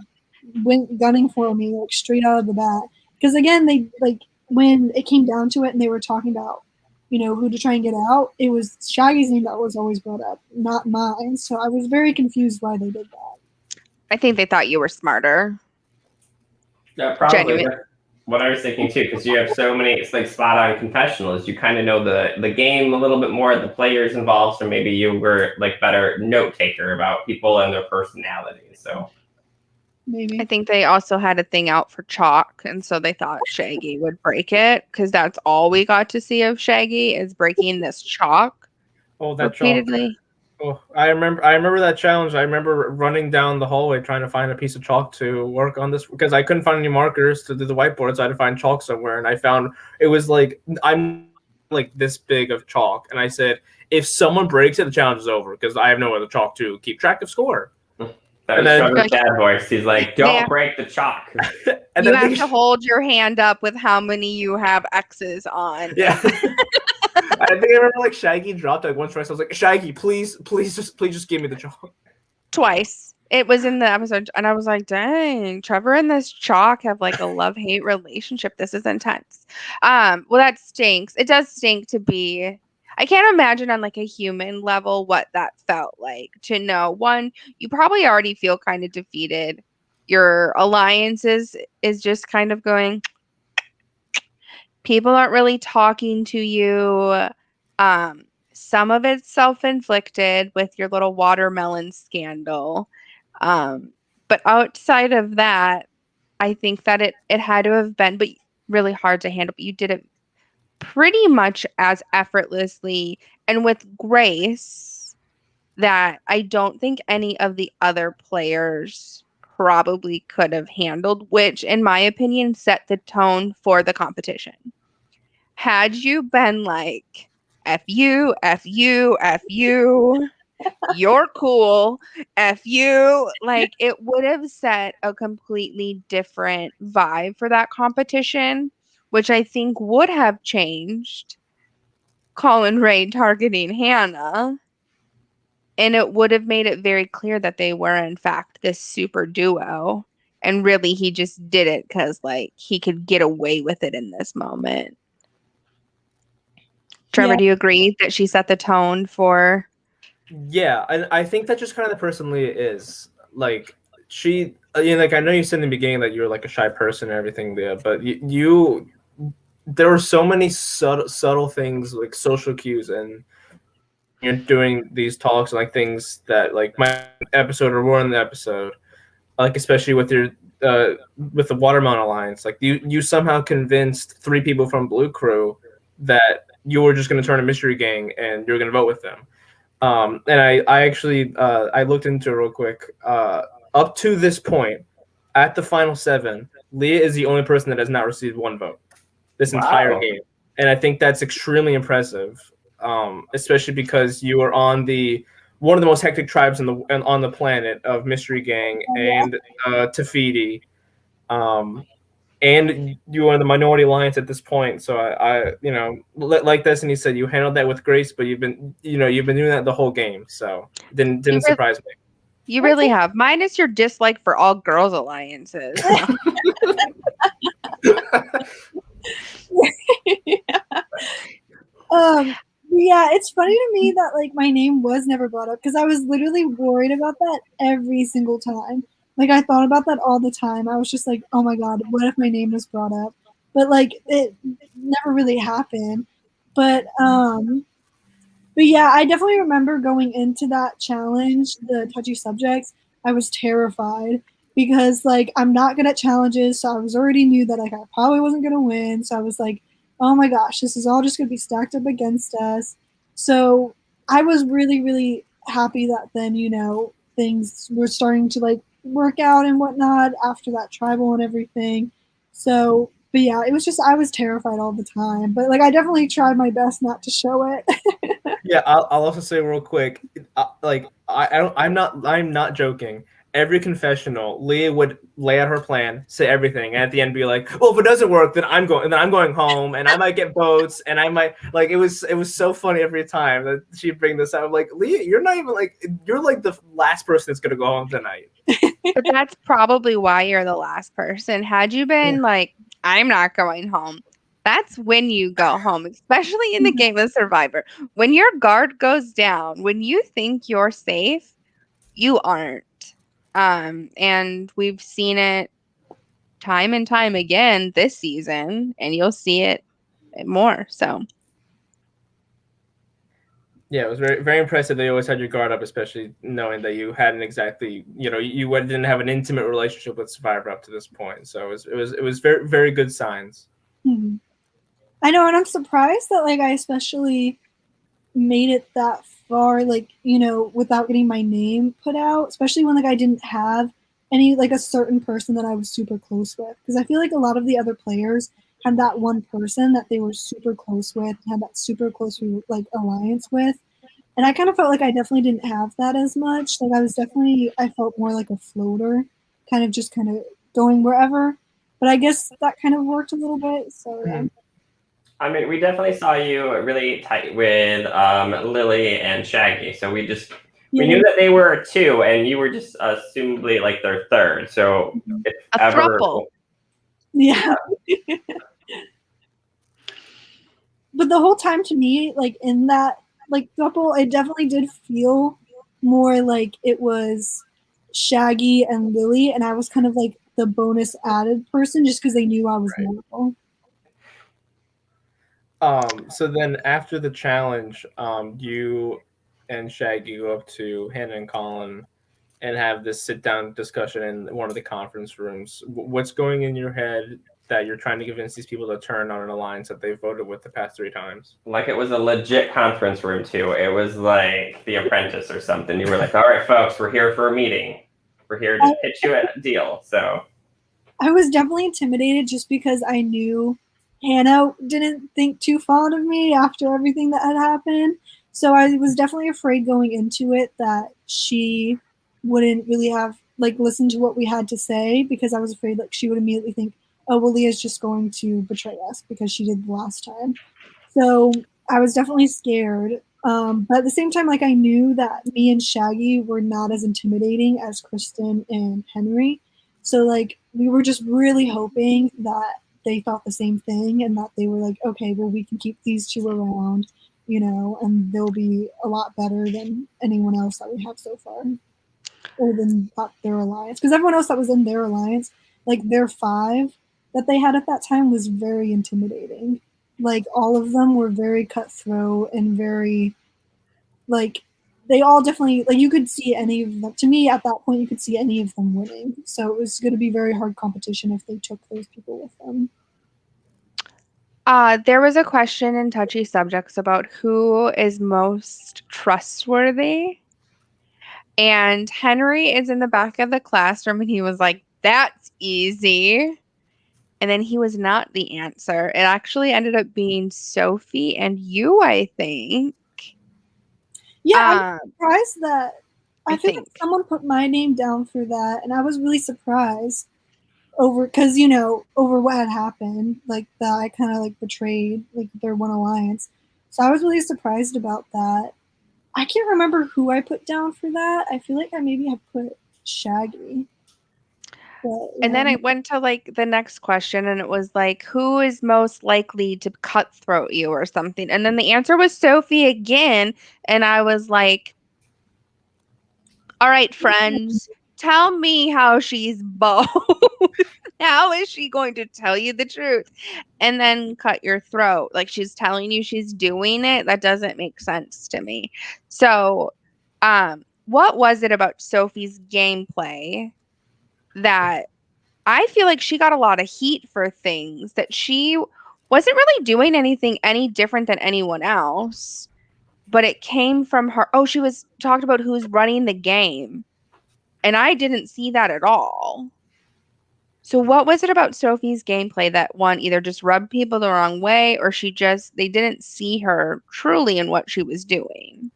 went gunning for me like straight out of the bat. Because again, they like when it came down to it and they were talking about who to try and get out, it was Shaggy's name that was always brought up, not mine. So I was very confused why they did that. I think they thought you were smarter. Yeah, probably. Genuine. That's what I was thinking too, because you have so many, it's like spot on confessionals. You kind of know the game a little bit more, the players involved, so maybe you were like better note taker about people and their personalities. So Maybe. I think they also had a thing out for chalk, and so they thought Shaggy would break it because that's all we got to see of Shaggy is breaking this chalk Oh, that chalk. repeatedly. Oh, I remember that challenge. I remember running down the hallway trying to find a piece of chalk to work on this because I couldn't find any markers to do the whiteboard, so I had to find chalk somewhere. And I found it was like I'm like this big of chalk, and I said, if someone breaks it, the challenge is over because I have no other chalk to keep track of score. that was Trevor's dad voice. He's like, "Don't Yeah. break the chalk." And You then have to hold your hand up with how many you have X's on. Yeah. I think I remember like Shaggy dropped like once twice. I was like, Shaggy, please just give me the chalk. Twice. It was in the episode, and I was like, dang, Trevor and this chalk have like a love-hate relationship. This is intense. Well, that stinks. It does stink to be. I can't imagine on like a human level what that felt like to know. One, you probably already feel kind of defeated. Your alliances is just kind of going, people aren't really talking to you. Some of it's self-inflicted with your little watermelon scandal. But outside of that, I think that it had to have been but really hard to handle. But you did it pretty much as effortlessly and with grace that I don't think any of the other players probably could have handled, which in my opinion set the tone for the competition. Had you been like, F you, F you, F you, you're cool, F you, like it would have set a completely different vibe for that competition, which I think would have changed Colin Ray targeting Hannah. And it would have made it very clear that they were, in fact, this super duo. And really, he just did it because, like, he could get away with it in this moment. Trevor, Yeah. do you agree that she set the tone for? Yeah, I think that just kind of the person Leah is. Like like I know you said in the beginning that you were like a shy person and everything, Leah, but you there were so many subtle things like social cues and you're doing these talks and like things that like my episode or more in the episode, like especially with your with the Watermelon Alliance, like you somehow convinced 3 people from Blue Crew that you were just going to turn a mystery gang and you were going to vote with them. And I actually I looked into it real quick. Up to this point, at the final 7, Leah is the only person that has not received 1 vote this entire game, and I think that's extremely impressive. Especially because you are on one of the most hectic tribes on the planet of Mystery Gang and Tafiti, and you are the Minority Alliance at this point. So I like Destiny said, you handled that with grace, but you've been doing that the whole game, so didn't surprise me. You really have. Minus your dislike for all girls alliances. Yeah, it's funny to me that like my name was never brought up because I was literally worried about that every single time. Like I thought about that all the time. I was just like, oh my god, what if my name was brought up? But like it never really happened. But yeah, I definitely remember going into that challenge, the touchy subjects. I was terrified because like I'm not good at challenges, so I was already knew that like I probably wasn't gonna win. So I was like, oh my gosh, this is all just gonna be stacked up against us. So I was really, really happy that then, things were starting to like work out and whatnot after that tribal and everything. So but yeah, it was just I was terrified all the time. But like I definitely tried my best not to show it. Yeah, I'll also say real quick, I'm not joking. Every confessional, Leah would lay out her plan, say everything, and at the end be like, "Well, if it doesn't work, then I'm going home, and I might get votes, and I might like." It was so funny every time that she'd bring this up. I'm like, Leah, you're not even like you're like the last person that's gonna go home tonight. But that's probably why you're the last person. Had you been like, I'm not going home, that's when you go home, especially in the game of Survivor. When your guard goes down, when you think you're safe, you aren't. And we've seen it time and time again this season, and you'll see it more. So yeah, it was very, very impressive. They always had your guard up, especially knowing that you hadn't exactly, you didn't have an intimate relationship with Survivor up to this point. So it was very, very good signs. Mm-hmm. I know, and I'm surprised that like I especially made it that far, like, without getting my name put out, especially when like I didn't have any like a certain person that I was super close with. Because I feel like a lot of the other players had that one person that they were super close with, had that super close like alliance with. And I kind of felt like I definitely didn't have that as much. Like I felt more like a floater, kind of going wherever. But I guess that kind of worked a little bit. So yeah. I mean, we definitely saw you really tight with Lily and Shaggy. So we knew that they were 2, and you were just assumably like their 3rd. So if a ever, throuple. Yeah. But the whole time to me, like in that like throuple, it definitely did feel more like it was Shaggy and Lily, and I was kind of like the bonus added person just because they knew I was mortal. So then after the challenge, you and Shaggy go up to Hannah and Colin and have this sit-down discussion in one of the conference rooms. What's going in your head that you're trying to convince these people to turn on an alliance that they've voted with the past 3 times? Like it was a legit conference room too. It was like The Apprentice or something. You were like, all right, folks, we're here for a meeting. We're here to pitch you a deal. So I was definitely intimidated just because I knew Hannah didn't think too fond of me after everything that had happened. So I was definitely afraid going into it that she wouldn't really have like listened to what we had to say, because I was afraid like she would immediately think, oh, well, Leah's just going to betray us because she did the last time. So I was definitely scared. But at the same time, like I knew that me and Shaggy were not as intimidating as Kristen and Henry. So like we were just really hoping that they thought the same thing and that they were like, okay, well, we can keep these 2 around, and they'll be a lot better than anyone else that we have so far, or than their alliance. Because everyone else that was in their alliance, like their 5 that they had at that time was very intimidating. Like all of them were very cutthroat and very like they all definitely like you could see any of them. To me, at that point, you could see any of them winning. So it was going to be very hard competition if they took those people with them. There was a question in Touchy Subjects about who is most trustworthy. And Henry is in the back of the classroom and he was like, that's easy. And then he was not the answer. It actually ended up being Sophie and you, I think. Yeah, I'm surprised that I feel think. like someone put my name down for that, and I was really surprised because over what had happened, like that I kind of like betrayed like their one alliance. So I was really surprised about that. I can't remember who I put down for that. I feel like I maybe have put Shaggy. But, and then I went to like the next question and it was like, who is most likely to cutthroat you or something? And then the answer was Sophie again. And I was like, all right, friends, tell me how she's both. How is she going to tell you the truth and then cut your throat? Like she's telling you she's doing it. That doesn't make sense to me. So, what was it about Sophie's gameplay that I feel like she got a lot of heat for things that she wasn't really doing anything any different than anyone else, but it came from her. Oh, she was talked about who's running the game. And I didn't see that at all. So what was it about Sophie's gameplay that one either just rubbed people the wrong way or they didn't see her truly in what she was doing?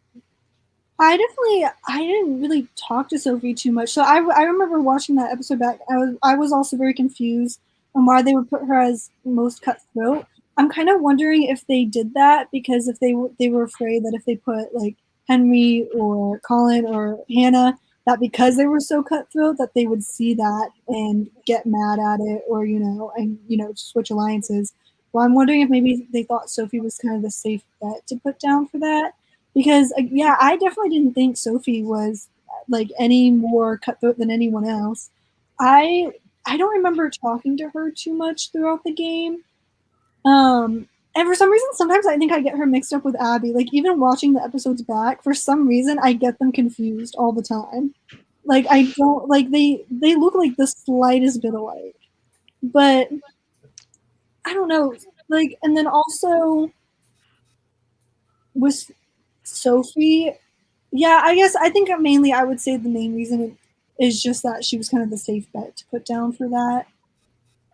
I didn't really talk to Sophie too much. So I remember watching that episode back. I was also very confused on why they would put her as most cutthroat. I'm kind of wondering if they did that because if they were afraid that if they put like Henry or Colin or Hannah, that because they were so cutthroat that they would see that and get mad at it or switch alliances. Well, I'm wondering if maybe they thought Sophie was kind of the safe bet to put down for that. Because yeah, I definitely didn't think Sophie was like any more cutthroat than anyone else. I don't remember talking to her too much throughout the game. And for some reason, sometimes I think I get her mixed up with Abby. Like even watching the episodes back, for some reason I get them confused all the time. Like I don't like they look like the slightest bit alike, but I don't know. Like and then also with Sophie, yeah, I think mainly I would say the main reason is just that she was kind of the safe bet to put down for that.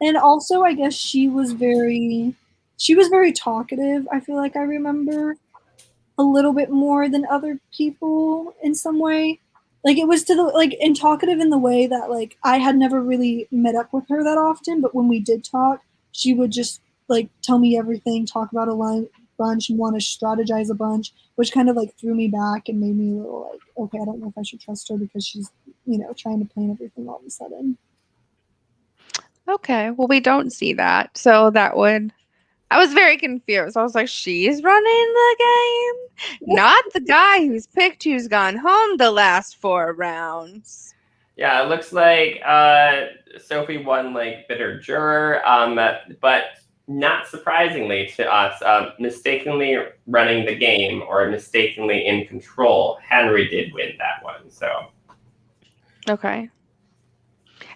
And also I guess she was very talkative. I feel like I remember a little bit more than other people in some way. Like it was to the like and talkative in the way that like I had never really met up with her that often, but when we did talk, she would just like tell me everything, talk about a bunch and want to strategize a bunch, which kind of like threw me back and made me a little like, okay, I don't know if I should trust her because she's, trying to plan everything all of a sudden. Okay, well, we don't see that. So I was very confused. I was like, she's running the game? Not the guy who's picked who's gone home the last 4 rounds. Yeah, it looks like Sophie won like bitter juror, but not surprisingly to us, mistakenly running the game or mistakenly in control, Henry did win that one. So Okay.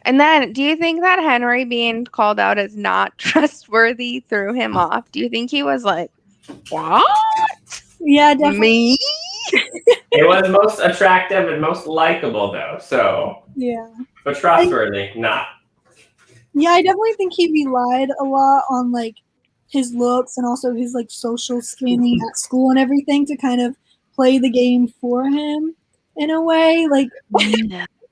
And then, do you think that Henry being called out as not trustworthy threw him off? Do you think he was like, what? Yeah, definitely. Me? it was most attractive and most likable, though. So yeah, but trustworthy, not. Yeah, I definitely think he relied a lot on like his looks and also his like social standing at school and everything to kind of play the game for him in a way. Like,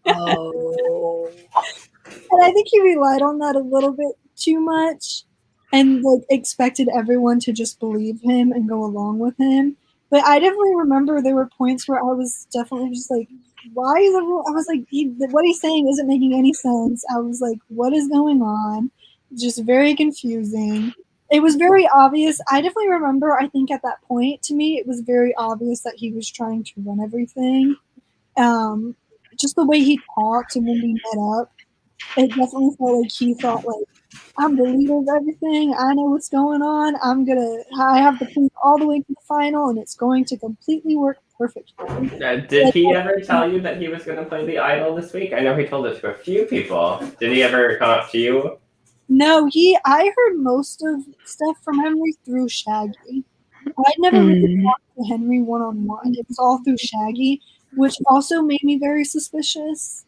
No. and I think he relied on that a little bit too much and like expected everyone to just believe him and go along with him. But I definitely remember there were points where I was definitely just like, why is everyone? I was like, what he's saying isn't making any sense. I was like, what is going on? Just very confusing. It was very obvious. I definitely remember, I think at that point, to me, it was very obvious that he was trying to run everything. Just the way he talked and when we met up, it definitely felt like he thought like I'm the leader of everything. I know what's going on. I have the plan all the way to the final, and it's going to completely work perfectly. Did he ever tell you that he was going to play the idol this week? I know he told it to a few people. Did he ever come up to you? No, I heard most of stuff from Henry through Shaggy. I'd never really talked to Henry one-on-one. It was all through Shaggy, which also made me very suspicious.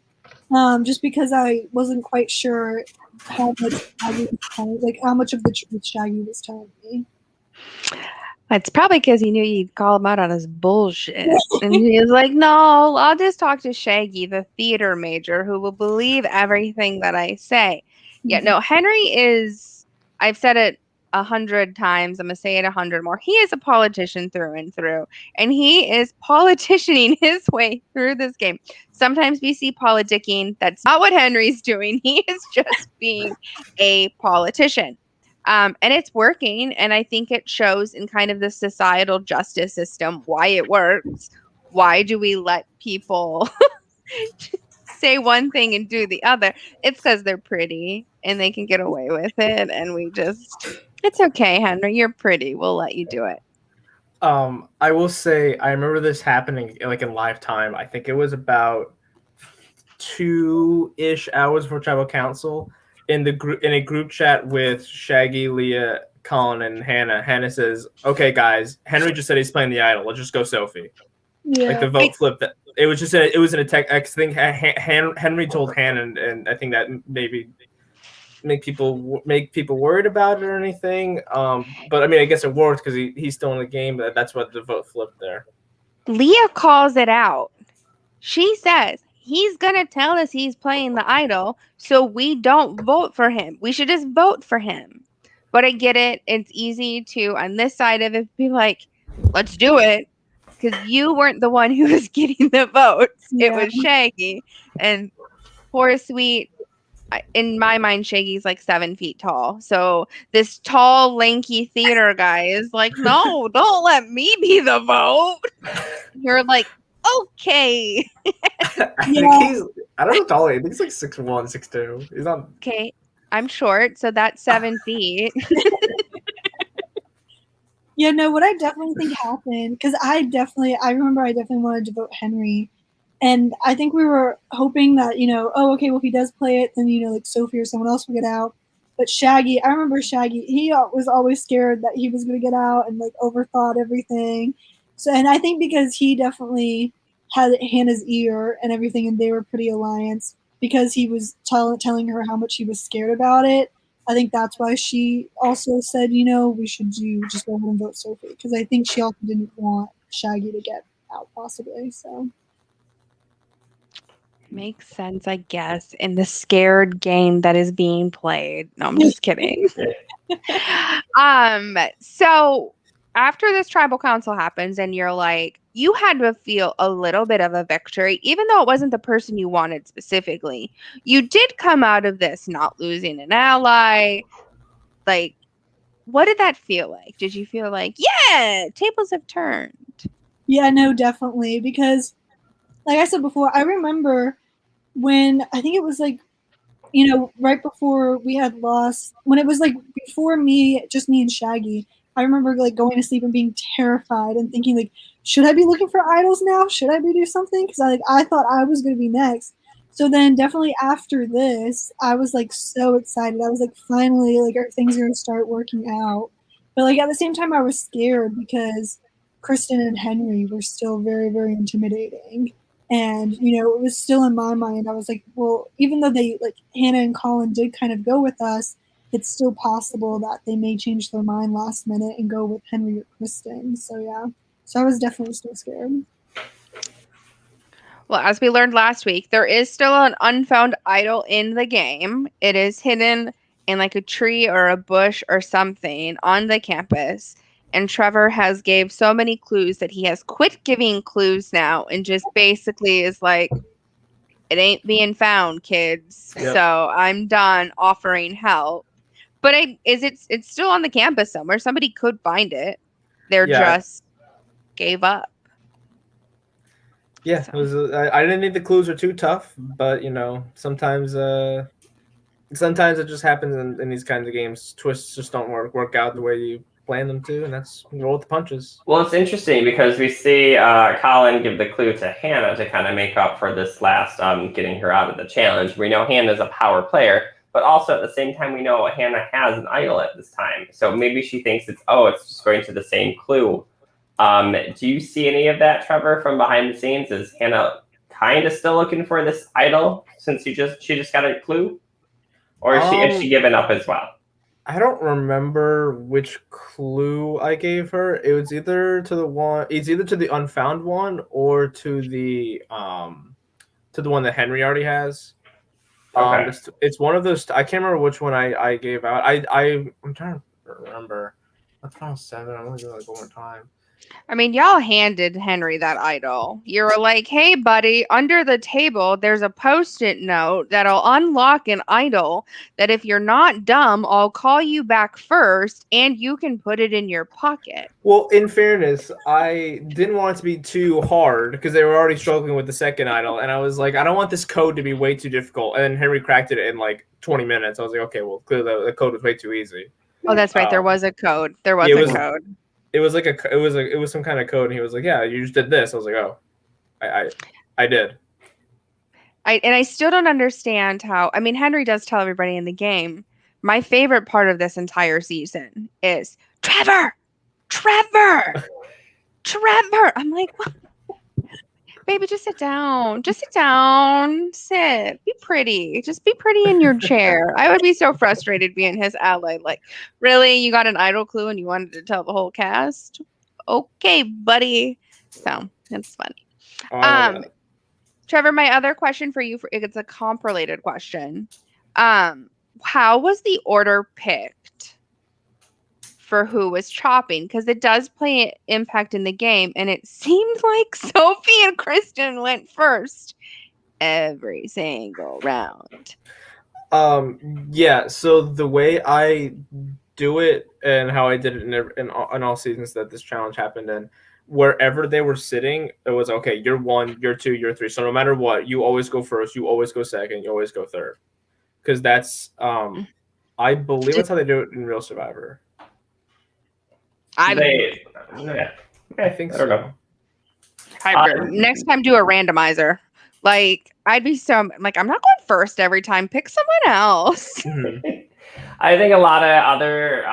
Just because I wasn't quite sure how much Shaggy was telling, like how much of the truth Shaggy was telling me. It's probably because he knew you'd call him out on his bullshit. And he was like, no, I'll just talk to Shaggy, the theater major, who will believe everything that I say. Yeah, no, Henry is, I've said it 100 times. I'm going to say it 100 more. He is a politician through and through. And he is politicianing his way through this game. Sometimes we see politicking. That's not what Henry's doing. He is just being a politician. And it's working. And I think it shows in kind of the societal justice system why it works. Why do we let people say one thing and do the other? It's because they're pretty and they can get away with it. And it's okay, Henry. You're pretty. We'll let you do it. I will say I remember this happening like in live time. I think it was about 2-ish hours before tribal council in a group chat with Shaggy, Leah, Colin, and Hannah. Hannah says, "Okay, guys, Henry just said he's playing the idol. Let's just go Sophie." Yeah. Like the vote flipped. It was just it was in a tech. I think Henry told Hannah, and I think that maybe make people worried about it or anything. But I mean, I guess it worked because he's still in the game. But that's what the vote flipped there. Leah calls it out. She says he's going to tell us he's playing the idol, so we don't vote for him. We should just vote for him. But I get it. It's easy to, on this side of it, be like, let's do it. Because you weren't the one who was getting the votes. Yeah. It was Shaggy. And poor sweet, in my mind, Shaggy's like 7 feet tall. So this tall, lanky theater guy is like, no, don't let me be the vote. You're like, okay. I think I don't know how tall he is. I think he's like 6'1", 6'2". He's not. Okay, I'm short, so that's 7 feet. Yeah, no, what I definitely think happened, because I remember I definitely wanted to vote Henry. And I think we were hoping that, oh, okay, well, if he does play it, then, like Sophie or someone else will get out. But Shaggy, I remember Shaggy, he was always scared that he was going to get out and, like, overthought everything. So, and I think because he definitely had Hannah's ear and everything, and they were pretty alliance, because he was telling her how much he was scared about it. I think that's why she also said, we should just go ahead and vote Sophie, because I think she also didn't want Shaggy to get out, possibly, so. Makes sense, I guess, in the scared game that is being played. No, I'm just kidding. So after this tribal council happens and you're like, you had to feel a little bit of a victory, even though it wasn't the person you wanted specifically. You did come out of this not losing an ally. Like, what did that feel like? Did you feel like, yeah, tables have turned? Yeah, no, definitely. Because, like I said before, I remember when I think it was like, right before we had lost, when it was like before just me and Shaggy, I remember like going to sleep and being terrified and thinking like, should I be looking for idols now? Should I be doing something? Because I thought I was going to be next. So then definitely after this, I was like so excited. I was like, finally, like things are going to start working out. But like at the same time, I was scared because Kristen and Henry were still very, very intimidating. And, it was still in my mind. I was like, well, even though Hannah and Colin did kind of go with us, it's still possible that they may change their mind last minute and go with Henry or Kristen. So, yeah. So I was definitely still scared. Well, as we learned last week, there is still an unfound idol in the game. It is hidden in like a tree or a bush or something on the campus. And Trevor has gave so many clues that he has quit giving clues now and just basically is like, it ain't being found, kids. Yep. So I'm done offering help. But it's still on the campus somewhere. Somebody could find it. They're just gave up. Yeah, so. I didn't think the clues were too tough, but sometimes sometimes it just happens in these kinds of games. Twists just don't work out the way you plan them to, and that's roll with the punches. Well, it's interesting because we see Colin give the clue to Hannah to kind of make up for this last getting her out of the challenge. We know Hannah's a power player, but also at the same time, we know Hannah has an idol at this time. So maybe she thinks it's just going to the same clue. Do you see any of that, Trevor, from behind the scenes? Is Hannah kind of still looking for this idol since she just got a clue? Or is she given up as well? I don't remember which clue I gave her. It was either to the unfound one or to the one that Henry already has. Okay. It's one of those. I can't remember which one I gave out. I'm trying to remember. That's final 7. I'm gonna do it like one more time. I mean, y'all handed Henry that idol. You were like, hey, buddy, under the table, there's a Post-it note that'll unlock an idol that if you're not dumb, I'll call you back first and you can put it in your pocket. Well, in fairness, I didn't want it to be too hard because they were already struggling with the second idol. And I was like, I don't want this code to be way too difficult. And then Henry cracked it in like 20 minutes. I was like, okay, well, clearly the code was way too easy. Oh, that's right. There was a code. There was a code. It was some kind of code, and he was like, "Yeah, you just did this." I was like, "Oh, I did." I still don't understand how. I mean, Henry does tell everybody in the game. My favorite part of this entire season is Trevor. I'm like, what? Baby, just sit down. Sit. Be pretty. Just be pretty in your chair. I would be so frustrated being his ally. Like, really? You got an idol clue and you wanted to tell the whole cast? Okay, buddy. So, that's funny. Trevor, my other question for you, it's a comp-related question. How was the order picked for who was chopping? Because it does play an impact in the game, and it seemed like Sophie and Kristen went first every single round. Yeah, so the way I do it and how I did it in all seasons that this challenge happened in, wherever they were sitting, it was okay, you're 1, you're 2, you're 3. So no matter what, you always go first, you always go second, you always go third. Because that's I believe that's how they do it in Real Survivor. I think so. Next time, do a randomizer. Like, I'd be so like, I'm not going first every time. Pick someone else. Mm-hmm. I think a lot of other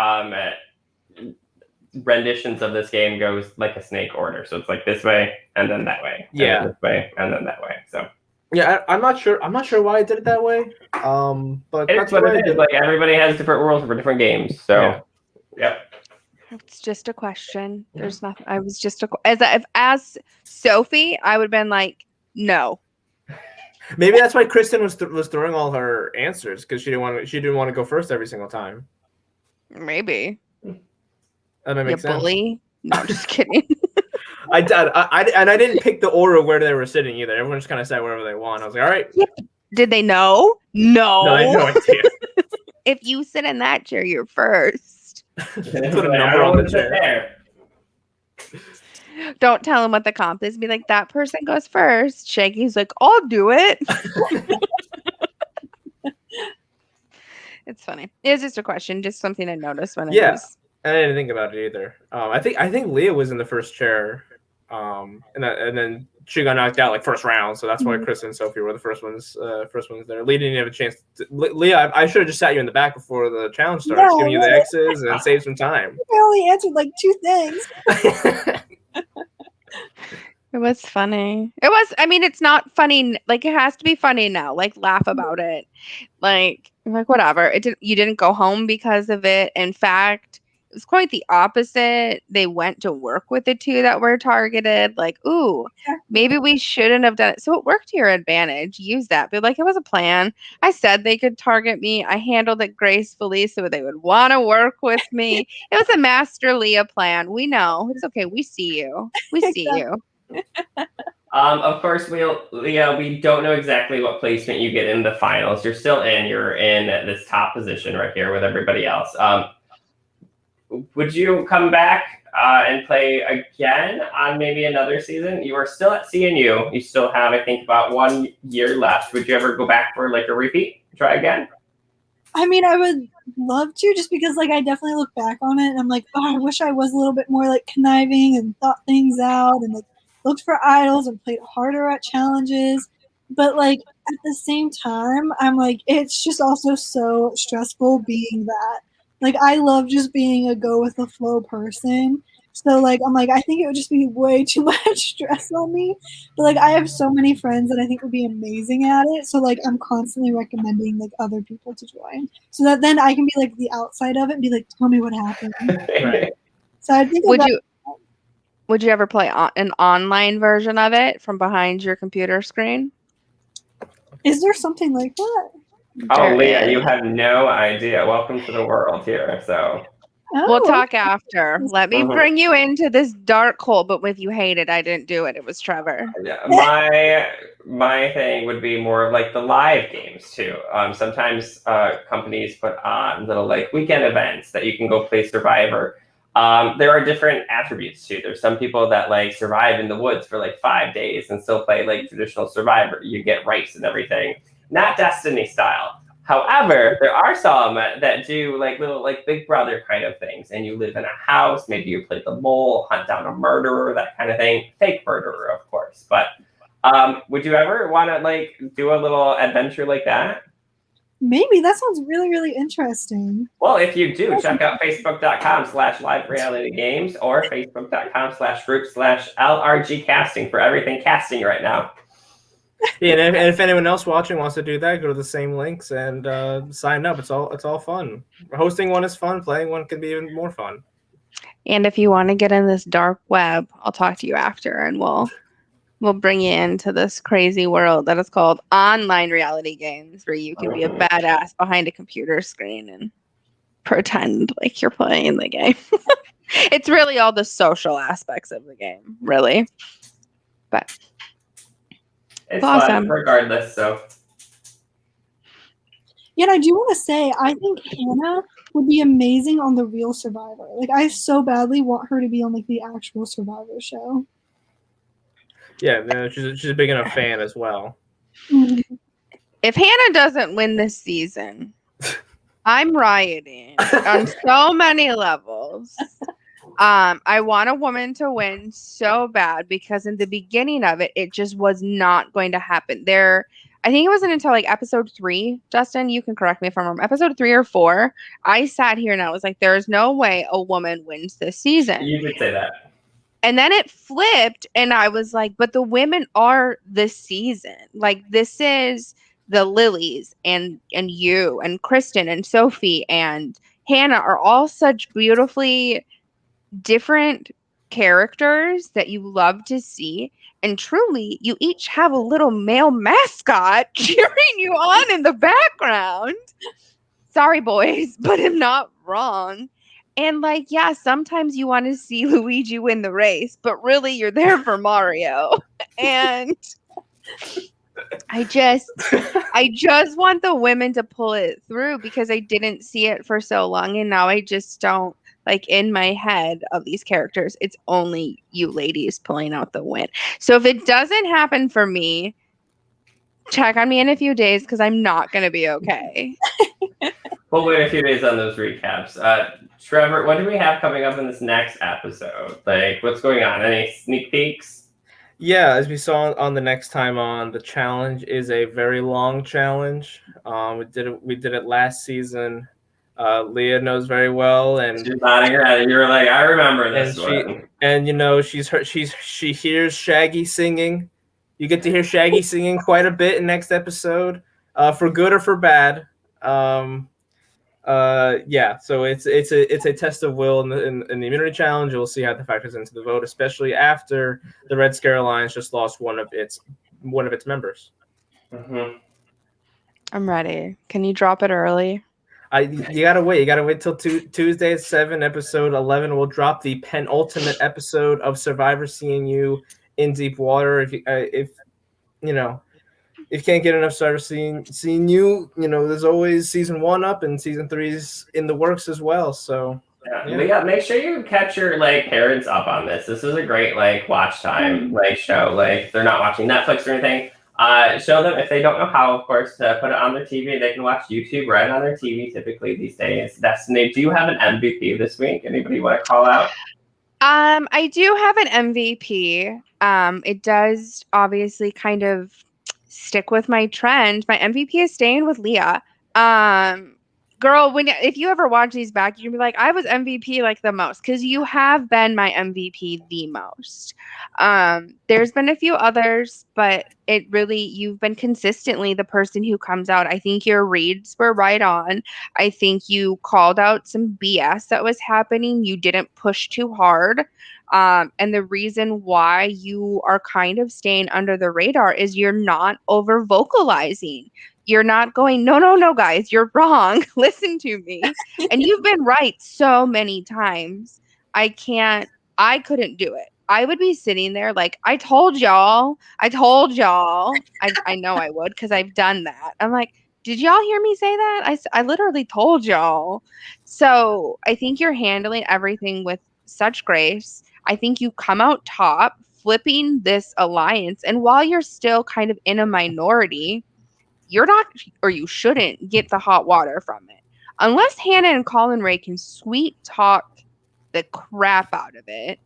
renditions of this game goes like a snake order. So it's like this way and then that way. Yeah. This way and then that way. So yeah, I'm not sure why I did it that way. But that's what it is. Like, everybody has different rules for different games. So yep. It's just a question. There's nothing. I was just as Sophie, I would have been like, no. Maybe that's why Kristen was throwing all her answers, because she didn't want to go first every single time. Maybe. That might make sense. Bully. No, I'm just kidding. I didn't pick the order where they were sitting either. Everyone just kind of sat wherever they want. I was like, all right. Yeah. Did they know? No. No, I had no idea. If you sit in that chair, you're first. Put a number on the chair. Don't tell him what the comp is. Be like, that person goes first. Shaggy's like, I'll do it. It's funny. It's just a question, just something I noticed when it was. I didn't think about it either. I think Leah was in the first chair, and then she got knocked out like first round. So that's why Kristen and Sophie were the first ones there. Leah didn't have a chance. Leah, I should have just sat you in the back before the challenge started, giving you the X's and save some time. I only answered like 2 things. It was funny. It was. I mean, it's not funny. Like, it has to be funny now. Like, laugh about it. Like whatever. You didn't go home because of it. In fact, it was quite the opposite. They went to work with the 2 that were targeted. Like, ooh, maybe we shouldn't have done it. So it worked to your advantage. Use that. But like, it was a plan. I said they could target me. I handled it gracefully so they would want to work with me. It was a master Leah plan. We know. It's okay. We see you. We see you. Of course, Leah, we don't know exactly what placement you get in the finals. You're still in. You're in this top position right here with everybody else. Would you come back and play again on maybe another season? You are still at CNU. You still have, I think, about 1 year left. Would you ever go back for like a repeat? Try again? I mean, I would love to, just because like I definitely look back on it and I'm like, oh, I wish I was a little bit more like conniving and thought things out and like looked for idols and played harder at challenges. But like at the same time, I'm like, it's just also so stressful being that. Like I love just being a go with the flow person. So like I'm like, I think it would just be way too much stress on me. But like I have so many friends that I think would be amazing at it. So like I'm constantly recommending like other people to join. So that then I can be like the outside of it and be like, tell me what happened. Right. So I think Would about you ever play an online version of it from behind your computer screen? is there something like that? Oh, There Leah, is. you have no idea. Welcome to the world here. So, We'll Oh, talk after. Let me Mhm. bring you into this dark hole, but if you hate it, I didn't do it. It was Trevor. yeah, my thing would be more of like the live games too. Sometimes companies put on little like weekend events that you can go play Survivor. There are different attributes too. There's some people that like survive in the woods for like 5 days and still play like traditional Survivor. You get rice and everything, not Destiny style. However, there are some that do like little like Big Brother kind of things, and you live in a house. Maybe you play the mole, hunt down a murderer, that kind of thing. Fake murderer, of course. But would you ever want to like do a little adventure like that? maybe that sounds really, really interesting. Well, if you do, check out facebook.com/live reality games or facebook.com/group/LRG casting for everything casting right now. Yeah, and if anyone else watching wants to do that, go to the same links and sign up. It's all fun. Hosting one is fun. Playing one can be even more fun. And if you want to get in this dark web, I'll talk to you after and we'll bring you into this crazy world that is called online reality games where you can be a badass behind a computer screen and pretend like you're playing the game. It's really all the social aspects of the game, really. But It's awesome. fun regardless. So Yet I do want to say, I think Hannah would be amazing on the real Survivor. Like I so badly want her to be on like the actual Survivor show. Yeah, no, she's a big enough fan as well. Mhm. If Hannah doesn't win this season, I'm rioting on so many levels. I want a woman to win so bad because in the beginning of it, it just was not going to happen. I think it wasn't until like episode 3, Dustyn, you can correct me if I'm wrong, episode 3 or 4, I sat here and I was like, there's no way a woman wins this season. you could say that. And then it flipped and I was like, but the women are this season. Like this is the Lilies and you and Kristen and Sophie and Hannah are all such beautifully different characters that you love to see. And truly, you each have a little male mascot cheering you on in the background. Sorry, boys, but I'm not wrong. And like, yeah, sometimes you want to see Luigi win the race, but really you're there for Mario. And I just want the women to pull it through because I didn't see it for so long and now I just don't like in my head of these characters, it's only you ladies pulling out the win. So if it doesn't happen for me, check on me in a few days because I'm not going to be okay. We'll wait a few days on those recaps. Trevor, what do we have coming up in this next episode? Like, what's going on? Any sneak peeks? Yeah, as we saw on the next time on, the challenge is a very long challenge. We did it last season. Leah knows very well, and She's nodding her head. You're like, I remember this one. And you know she hears Shaggy singing. You get to hear Shaggy singing quite a bit in next episode, for good or for bad. Yeah, so it's a test of will in the immunity challenge. We'll see how that factors into the vote, especially after the Red Scare Alliance just lost one of its members. Mm-hmm. I'm ready. Can you drop it early? You gotta wait. You gotta wait till Tuesday at 7, episode 11. We'll drop the penultimate episode of Survivor CNU in Deep Water. If you can't get enough Survivor CNU, there's always season 1 up and season 3's in the works as well. So yeah. Leah, make sure you catch your like parents up on this. This is a great like watch time like show. Like they're not watching Netflix or anything. Show them, if they don't know how, of course, to put it on their TV. They can watch YouTube right on their TV typically these days. Destiny, do you have an MVP this week? Anybody want to call out? I do have an MVP. It does obviously kind of stick with my trend. My MVP is staying with Leah. Girl, if you ever watch these back, you'll be like, I was MVP like the most, because you have been my MVP the most. There's been a few others, but you've been consistently the person who comes out. I think your reads were right on. I think you called out some BS that was happening. You didn't push too hard. And the reason why you are kind of staying under the radar is you're not over vocalizing. You're not going, no, guys, you're wrong. Listen to me. And you've been right so many times. I couldn't do it. I would be sitting there like, I told y'all. I know I would, because I've done that. I'm like, did y'all hear me say that? I literally told y'all. So I think you're handling everything with such grace. I think you come out top, flipping this alliance. And while you're still kind of in a minority, you're not, or you shouldn't get the hot water from it. Unless Hannah and Colin Ray can sweet talk the crap out of it,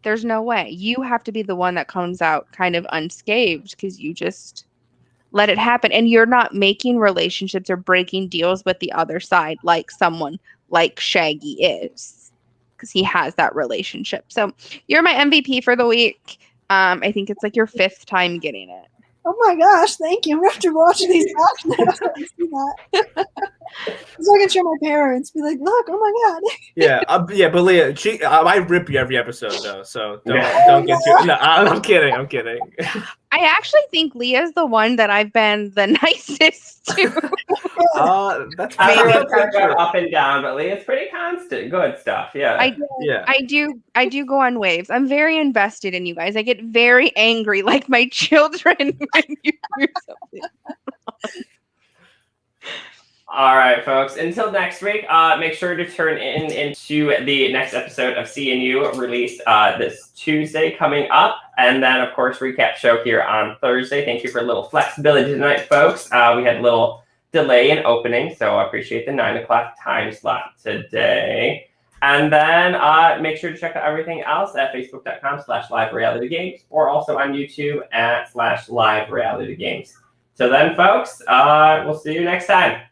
there's no way. You have to be the one that comes out kind of unscathed, because you just let it happen. And you're not making relationships or breaking deals with the other side like someone like Shaggy is, because he has that relationship. So you're my MVP for the week. I think it's like your 5th time getting it. Oh my gosh, thank you. I'm gonna have to watch these back now so I can see that. So I can show my parents, be like, look, oh my god. Yeah, but Leah, I rip you every episode though, so don't get too. No, I'm kidding. I actually think Leah's the one that I've been the nicest to. That's Everyone kind of go up and down, but Leah's pretty constant. Good stuff. Yeah. I do go on waves. I'm very invested in you guys. I get very angry like my children when you do something. All right, folks. Until next week, make sure to turn into the next episode of CNU released this Tuesday coming up. And then, of course, recap show here on Thursday. Thank you for a little flexibility tonight, folks. We had a little delay in opening, so I appreciate the 9 o'clock time slot today. And then make sure to check out everything else at facebook.com/liverealitygames, or also on YouTube at /liverealitygames. So then, folks, we'll see you next time.